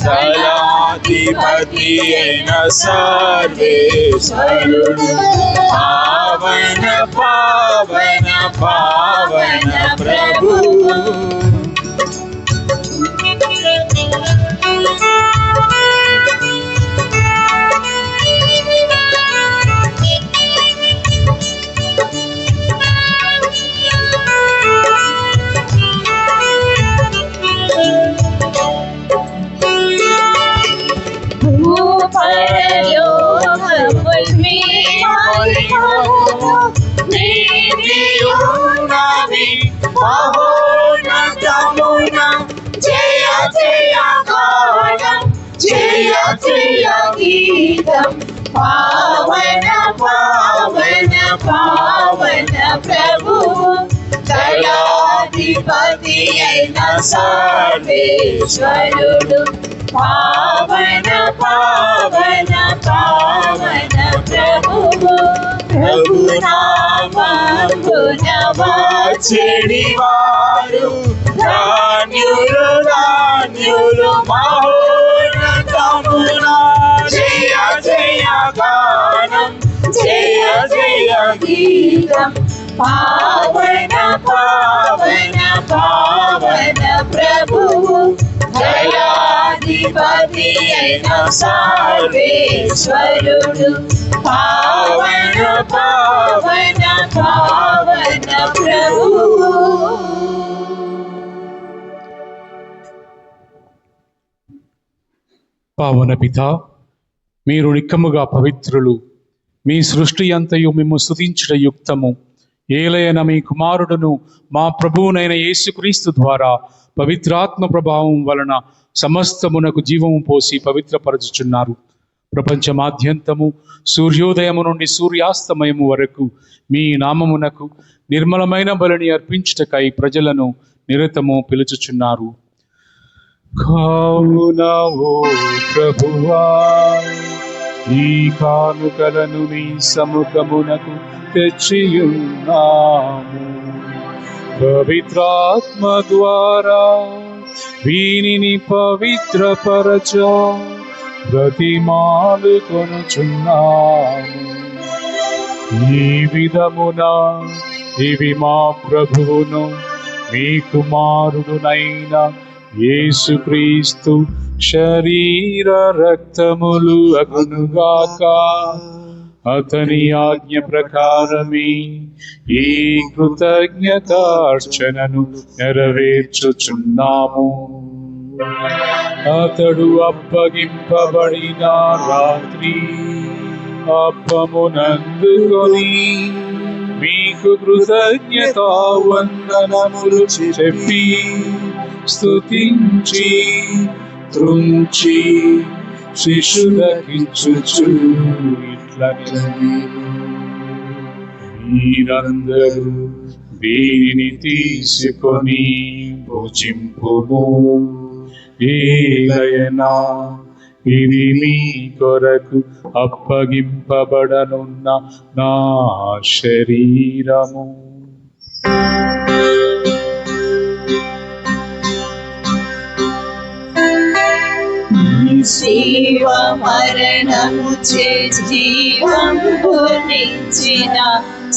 దయాధిపతి అయిన సర్వేశ్వరుడు పావన పావన పావన ప్రభు జయ జయ గానం జయ జయ గీతం పావన పావన పావన ప్రభు దయాధిపతి అయిన సర్వేశ్వరుడు పావన పావన పావన ప్రభువు ప్రభునామమున వచ్చెడి వారు ధాన్యులు ధాన్యులు మహోన్నతమున జయ జయ గానం జయ జయ గీతం పావన పావన పావన ప్రభువు దయాధిపతి అయిన సర్వేశ్వరుడు పావన పావన పావన ప్రభువు. పావన పిత, మీరు నిక్కముగా పవిత్రులు, మీ సృష్టి అంతయు మేము స్తుతించుట యుక్తము. ఏలయన మీ కుమారుడును మా ప్రభువునైన యేసుక్రీస్తు ద్వారా పవిత్రాత్మ ప్రభావం వలన సమస్తమునకు జీవము పోసి పవిత్రపరచుచున్నారు. ప్రపంచమాద్యంతము సూర్యోదయము నుండి సూర్యాస్తమయము వరకు మీ నామమునకు నిర్మలమైన బలిని అర్పించుటకై ప్రజలను నిరతము పిలుచుచున్నారు. కావున ఓ ప్రభువా, ఈ కానుకలను నీ సముఖమునకు తెచ్చియున్నాము. పవిత్రాత్మ ద్వారా వీనిని పవిత్రపరచ బ్రతిమాలు కొనుచున్నాము. ఈ విధమున ఇవి మా ప్రభువును మీ కుమారుడునైన యేసుక్రీస్తు శరీర రక్తములు అగునుగాక. అతని ఆజ్ఞ ప్రకారమే ఈ కృతజ్ఞతార్చనను నెరవేర్చుచున్నాము. అతడు అప్పగింపబడిన రాత్రి అప్పమునందుకొని మీకు కృతజ్ఞతా వందనములు చెప్పి స్తుతించి త్రుంచి శిష్యులకిచ్చుచు ఇట్లని, మీరందరూ దీనిని తీసుకొని భుజింపుము. ఏలయనా ఇది మీ కొరకు అప్పగింపబడనున్న నా శరీరము. శివ మరణము చే జీవంబు నిచ్చిన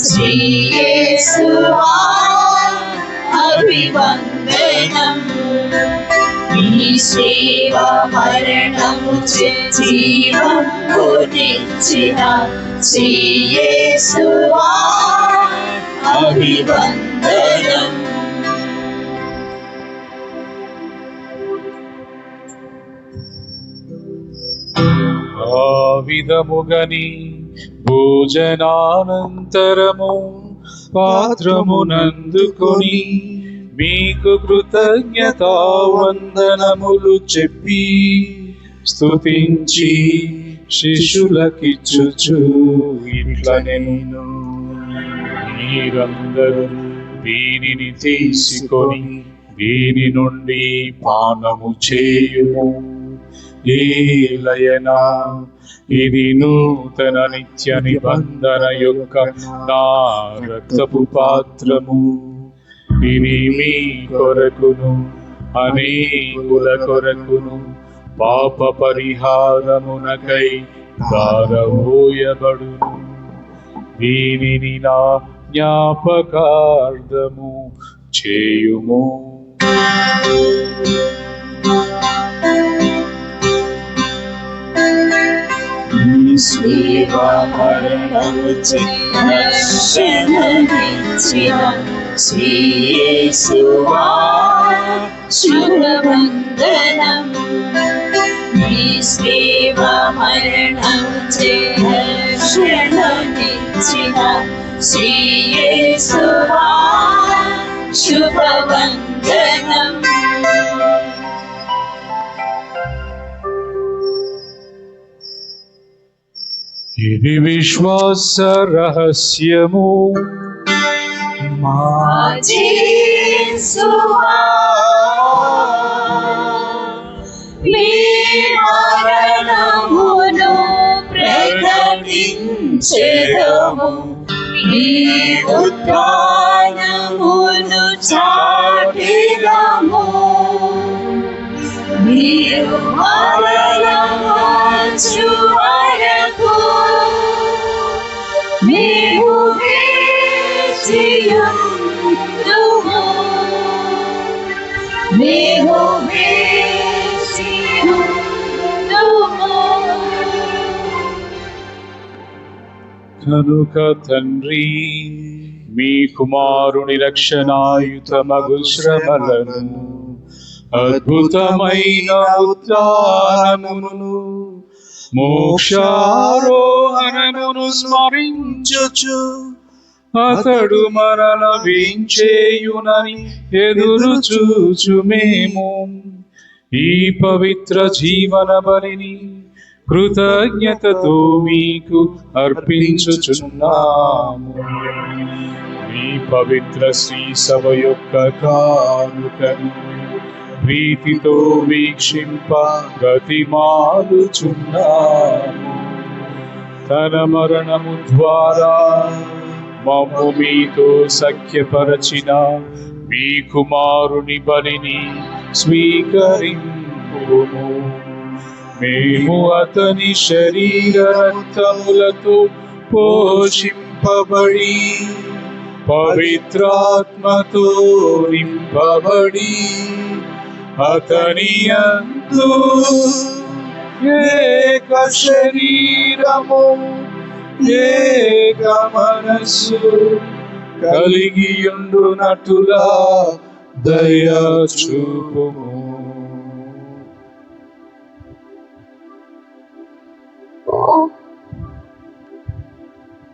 శ్రీ యేసువా అభివందనం. ఈ శివ మరణము చే జీవంబు నిచ్చిన శ్రీ యేసువా అభివందనం. ఆ విధముగని భోజనానంతరము పాత్రమునందుకొని మీకు కృతజ్ఞతా వందనములు చెప్పి స్తుతించి శిష్యులకిచ్చుచు ఇట్లనెను, మీరందరూ దీనిని తీసుకొని దీని నుండి పానము చేయుము. ఏలయనా ఇది నూతన నిత్య నిబంధన యొక్క నా రక్తపు పాత్రము. ఇది మీ కొరకును అనేకుల కొరకును పాప పరిహారమునకై దారవోయబడును. దీనిని నా జ్ఞాపకార్థము చేయుము. సేవా మరణముచే రక్షణనిచ్చిన శ్రీ యేసువా శుభవందనం. నీ సేవా మరణముచే రక్షణనిచ్చిన శ్రీ యేసువా శుభవందనం. ఇది విశ్వాస రహస్యము. మా యేసువా మీ మరణమును ప్రకటించెదము, మీ ఉత్థానమును చాటెదము. మీరు మరలా వచ్చు వరకు మేము వేచియుందుము, మేము వేచియుందుము. కనుక తండ్రి, మీ కుమారుని రక్షణాయుతమగు శ్రమలను, అద్భుతమైన ఉత్థానమును, మోక్షారోహణమును స్మరించుచు అతడు మరల వేంచేయునని ఎదురు చూచు మేము ఈ పవిత్ర జీవన బలిని కృతజ్ఞతతో మీకు అర్పించుచున్నాము. మీ పవిత్ర శ్రీ సభ యొక్క కానుకను ప్రీతితో వీక్షింప ప్రతిమాలుచున్నాము. తన మరణము ద్వారా మమ్ము మీతో సఖ్యపరచిన మీ కుమారుని బలిని స్వీకరింపుము. మేము అతని శరీర రక్తములతో పోషింపబడి పవిత్రాత్మతో నింపబడి అతని యందు ఏక శరీరము ఏక మనస్సు కలిగియుండునట్టులా దయ చూపుము.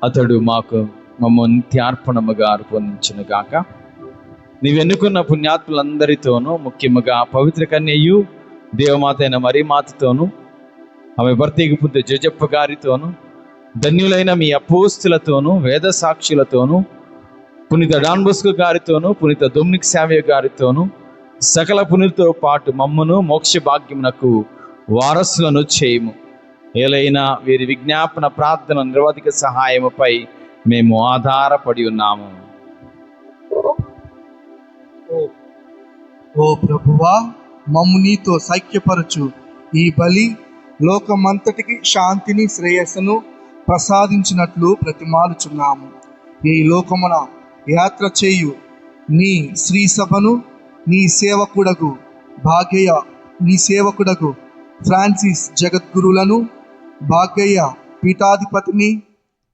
అతడు మమ్ము నిత్యార్పణముగా అర్పణించును గాక. నీవెన్నుకున్న పుణ్యాత్ములందరితోనూ, ముఖ్యముగా పవిత్ర కన్యయు దేవమాత అయిన మరియమాతతోనూ, ఆమె భర్తీకి పుట్టిన జోజప్ప గారితోనూ, ధన్యులైన మీ అపోస్తులతోనూ, వేద సాక్షులతోనూ, పునీత డాన్ బోస్కో గారితోనూ, పునీత డొమినిక్ సావియో గారితోనూ, సకల పునీతులతో పాటు మమ్మును మోక్ష భాగ్యమునకు వారసులను చేయము. ఏలైనా వీరి విజ్ఞాపన ప్రార్థన నిర్వాధిక సహాయముపై మేము ఆధారపడి ఉన్నాము. ఓ ప్రభువా, మమ్ము నీతో సైక్యపరచు ఈ బలి లోకమంతటికి శాంతిని శ్రేయస్సును ప్రసాదించినట్లు ప్రతిమాలుచున్నాము. ఈ లోకమున యాత్ర చేయు నీ శ్రీ సభను నీ సేవకుడగు ఫ్రాన్సిస్ జగద్గురులను, భాగ్యయ్య పీఠాధిపతిని,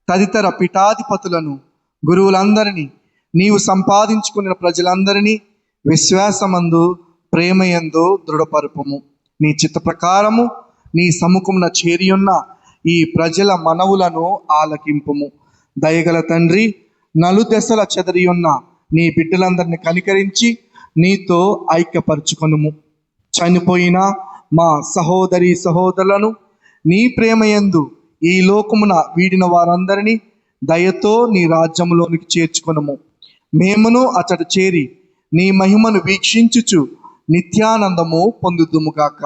తదితర పీఠాధిపతులను, గురువులందరినీ, నీవు సంపాదించుకున్న ప్రజలందరినీ విశ్వాసమందు ప్రేమయందు దృఢపరుపము. నీ చిత్త ప్రకారము నీ సముఖమున చేరియున్న ఈ ప్రజల మనవులను ఆలకింపుము. దయగల తండ్రి, నలుదెసల చెదరియున్న నీ బిడ్డలందరినీ కనికరించి నీతో ఐక్యపరచుకొనుము. చనిపోయిన మా సహోదరి సహోదరులను నీ ప్రేమయందు ఈ లోకమున వీడిన వారందరినీ దయతో నీ రాజ్యములోనికి చేర్చుకొనుము. మేమును అతడు చేరి నీ మహిమను వీక్షించుచు నిత్యానందము పొందుదుముగాక.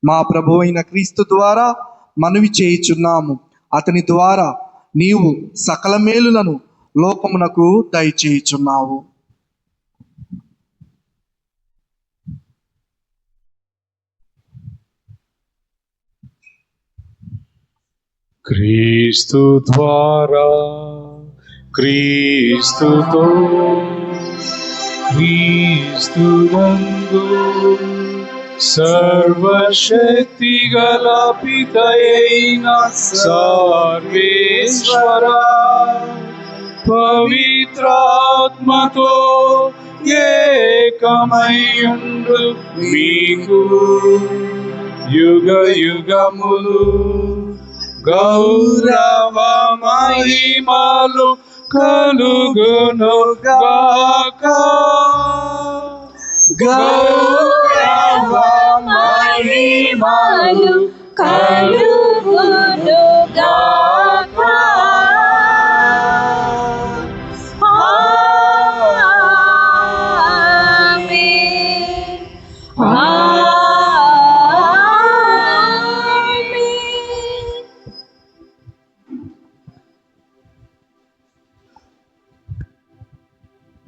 మా ప్రభు అయిన క్రీస్తు ద్వారా మనవి చేయుచున్నాము. అతని ద్వారా నీవు సకల మేలులను లోకమునకు దయచేయుచున్నావు. క్రీస్తు ద్వారా క్రీస్తుతో క్రీస్తునందు సర్వశక్తి గల పితయైన సర్వేశ్వర పవిత్రాత్మతో ఏకమయుండు మీకు యుగ యుగములు గౌరవ మహిమలు కలుగును గాక. గౌరవ మహిమలు కలుగును గాక.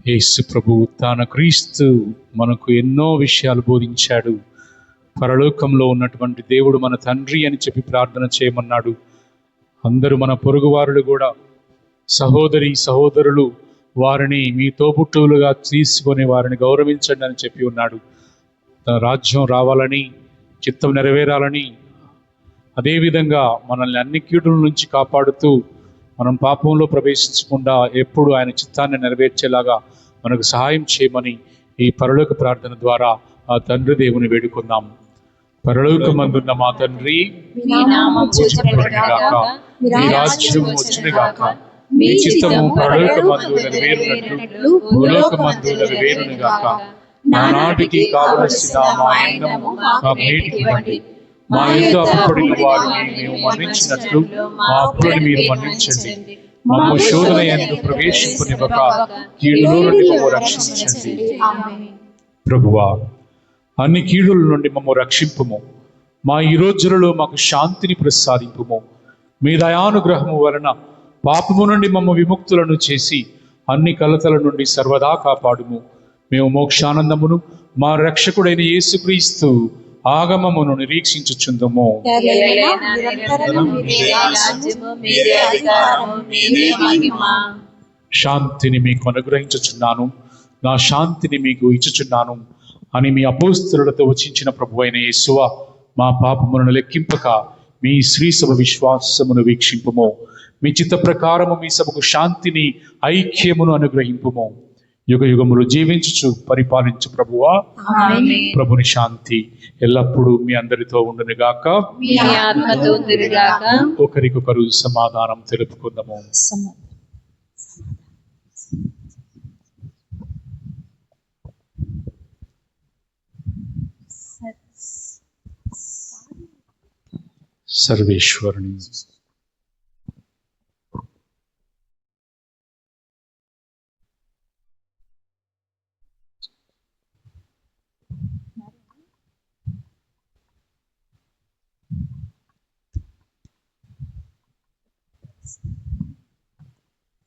యేసు ప్రభువు తాను క్రీస్తు మనకు ఎన్నో విషయాలు బోధించాడు. పరలోకంలో ఉన్నటువంటి దేవుడు మన తండ్రి అని చెప్పి ప్రార్థన చేయమన్నాడు. అందరూ మన పొరుగువారులు కూడా సహోదరి సహోదరులు వారిని మీ తోబుట్టువులుగా తీసుకొని వారిని గౌరవించండి అని చెప్పి ఉన్నాడు. తన రాజ్యం రావాలని, చిత్తం నెరవేరాలని, అదేవిధంగా మనల్ని అన్ని కీడుల నుంచి కాపాడుతూ మనం పాపంలో ప్రవేశించకుండా ఎప్పుడు ఆయన చిత్తాన్ని నెరవేర్చేలాగా మనకు సహాయం చేయమని ఈ పరలోక ప్రార్థన ద్వారా ఆ తండ్రి దేవుని వేడుకుందాం. పరలోకమందున్న మా తండ్రి, మీ నామము పూజింపబడుగాక, మీ రాజ్యము వచ్చునుగాక, మీ చిత్తము పరలోకమందు నెరవేరునట్లు భూలోకమందు నెరవేరునుగాక. నానాటికి కావలసిన మా అన్నము మాకు నేటికి ఇవ్వండి. మా యుద్ధ అప్పుపడిన వారిని మేము మన్నించినట్లు మా అప్పులను మీరు మన్నించండి. మమ్మ శోధన యందు ప్రవేశింపనివ్వక కీడులో నుండి మమ్ము రక్షించండి. ప్రభువా, అన్ని కీడుల నుండి మమ్ము రక్షింపుము. మా ఈ రోజులలో మాకు శాంతిని ప్రసాదింపుము. మీ దయానుగ్రహము వలన పాపము నుండి మమ్మ విముక్తులను చేసి అన్ని కలతల నుండి సర్వదా కాపాడుము. మేము మోక్షానందమును మా రక్షకుడైన యేసుక్రీస్తు ఆగమమును నిరీక్షించుచుందుము. శాంతిని మీకు అనుగ్రహించుచున్నాను, నా శాంతిని మీకు ఇచ్చుచున్నాను అని మీ అపోస్తలులతో వచించిన ప్రభువైన యేసువా, మా పాపములను లెక్కింపక మీ శ్రీ సభ విశ్వాసమును వీక్షింపుము. మీ చిత్త ప్రకారము మీ సభకు శాంతిని, ఐక్యమును అనుగ్రహింపుము. యుగ యుగములు జీవించుచు పరిపాలించు ప్రభువా, ప్రభుని శాంతి ఎల్లప్పుడూ మీ అందరితో ఉండునుగాక. ఒకరికొకరు సమాధానం తెలుపుకుందాము. సర్వేశ్వరుని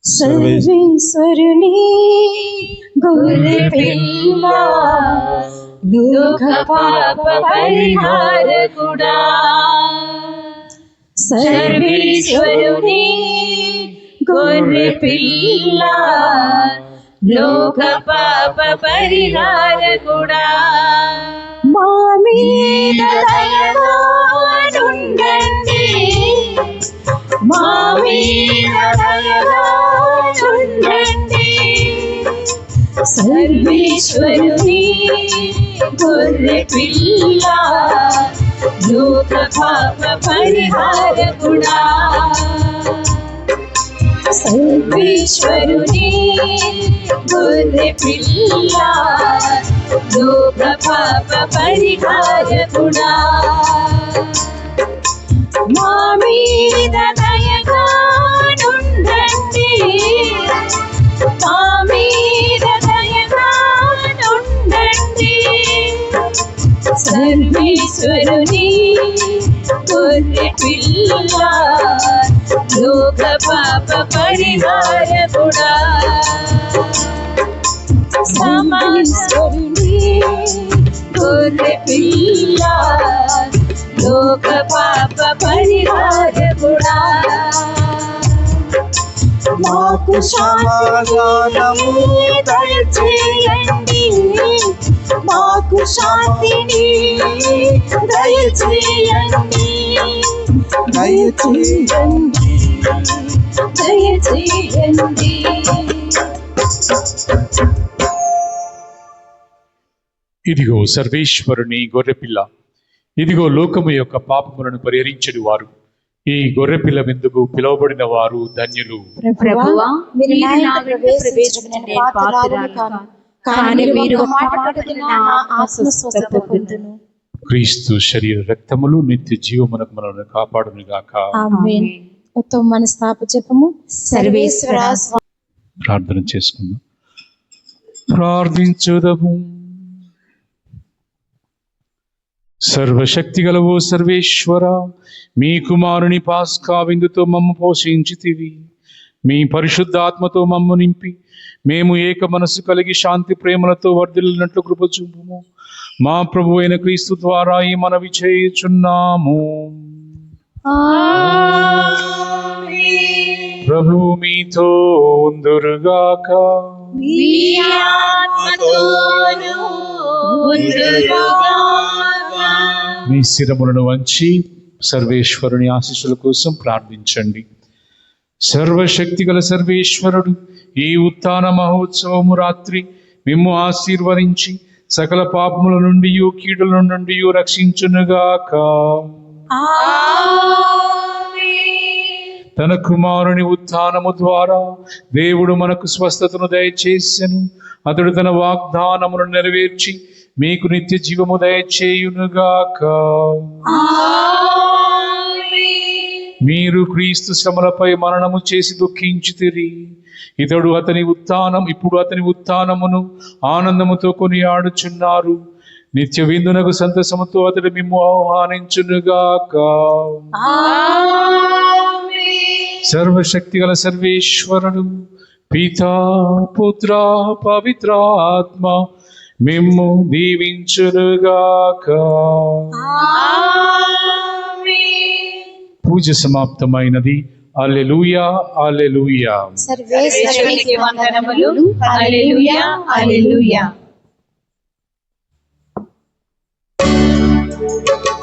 సర్వేశ్వరుని గొర్రె పిల్ల, లోక పాప పరిహారకుడా. సర్వేశ్వరుని గొర్రె పిల్ల, లోక పాప పరిహారకుడా. మా మీద దయగా ఉండండి, మా మీద దయగా ఉండండి. సర్వేశ్వరుని గొర్రె పిల్ల, లోక పాప పరిహారకుడా. సర్వేశ్వరుని గొర్రె పిల్ల, లోక పాప పరిహారకుడా. మా మీద దయగా ఉండండి, మా మీద దయగా ఉండండి. సర్వేశ్వరుని గొర్రె పిల్ల, లోక పాప పరిహారకుడా. సర్వేశ్వరుని గొర్రె పిల్ల, లోక పాప పరిహారకుడా మాకు సమాధానము దయచేయండి, మాకు శాంతిని దయచేయండి, దయచేయండి, దయచేయండి. ఇదిగో సర్వేశ్వరుని గొర్రెపిల్ల, ఇదిగో లోకము యొక్క పాపములను పరిహరించడు వారు. ఈ గొర్రెపిల్ల విందుకు పిలువబడిన వారు ధన్యులు. ప్రభువా, మీరు నా ఇంట ప్రవేశించుటకు నేను పాత్రురాలిని కాను, కానీ మీరు ఒక మాట పలుకున నా ఆత్మ స్వస్థత పొందును. క్రీస్తు శరీర రక్తములు నిత్య జీవమునకు మనల్ని కాపాడును గాక. ఆమేన్. ఉత్తమ మనస్తాప జపము. సర్వేశ్వర ప్రార్థన చేసుకుందాం. ప్రార్థించుదము. సర్వశక్తి గలవో సర్వేశ్వర, మీ కుమారుని పాస్కా విందుతో మమ్ము పోషించితివి. మీ పరిశుద్ధాత్మతో మమ్ము నింపి మేము ఏక మనసు కలిగి శాంతి ప్రేమలతో వర్ధిల్లినట్లు కృప చూపుము. మా ప్రభు అయిన క్రీస్తు ద్వారా ఈ మనవి చేయుచున్నాము. ప్రభు మీతో ఉందురుగాక. మీ శిరములను వంచి సర్వేశ్వరుని ఆశీస్సుల కోసం ప్రార్థించండి. సర్వశక్తి గల సర్వేశ్వరుడు ఈ ఉత్థాన మహోత్సవము రాత్రి మిమ్ము ఆశీర్వదించి సకల పాపముల నుండి కీడుల నుండి రక్షించునుగాక. తన కుమారుని ఉత్థానము ద్వారా దేవుడు మనకు స్వస్థతను దయచేసెను. అతడు తన వాగ్దానమును నెరవేర్చి మీకు నిత్య జీవము దయచేయునుగాక. మీరు క్రీస్తు శ్రమలపై మరణము చేసి దుఃఖించితిరి. ఇప్పుడు అతని ఉత్థానమును ఆనందముతో కొనియాడుచున్నారు. నిత్య విందునకు సంతసముతో అతడు మిమ్ము ఆహ్వానించునుగాక. సర్వశక్తి గల సర్వేశ్వరుడు పితా పుత్ర పవిత్రాత్మ మిమ్ము దీవించునుగాక. పూజ సమాప్తమైనది. హల్లెలూయా, హల్లెలూయా. సర్వేశ్వరునికి వందనములు. హల్లెలూయా, హల్లెలూయా.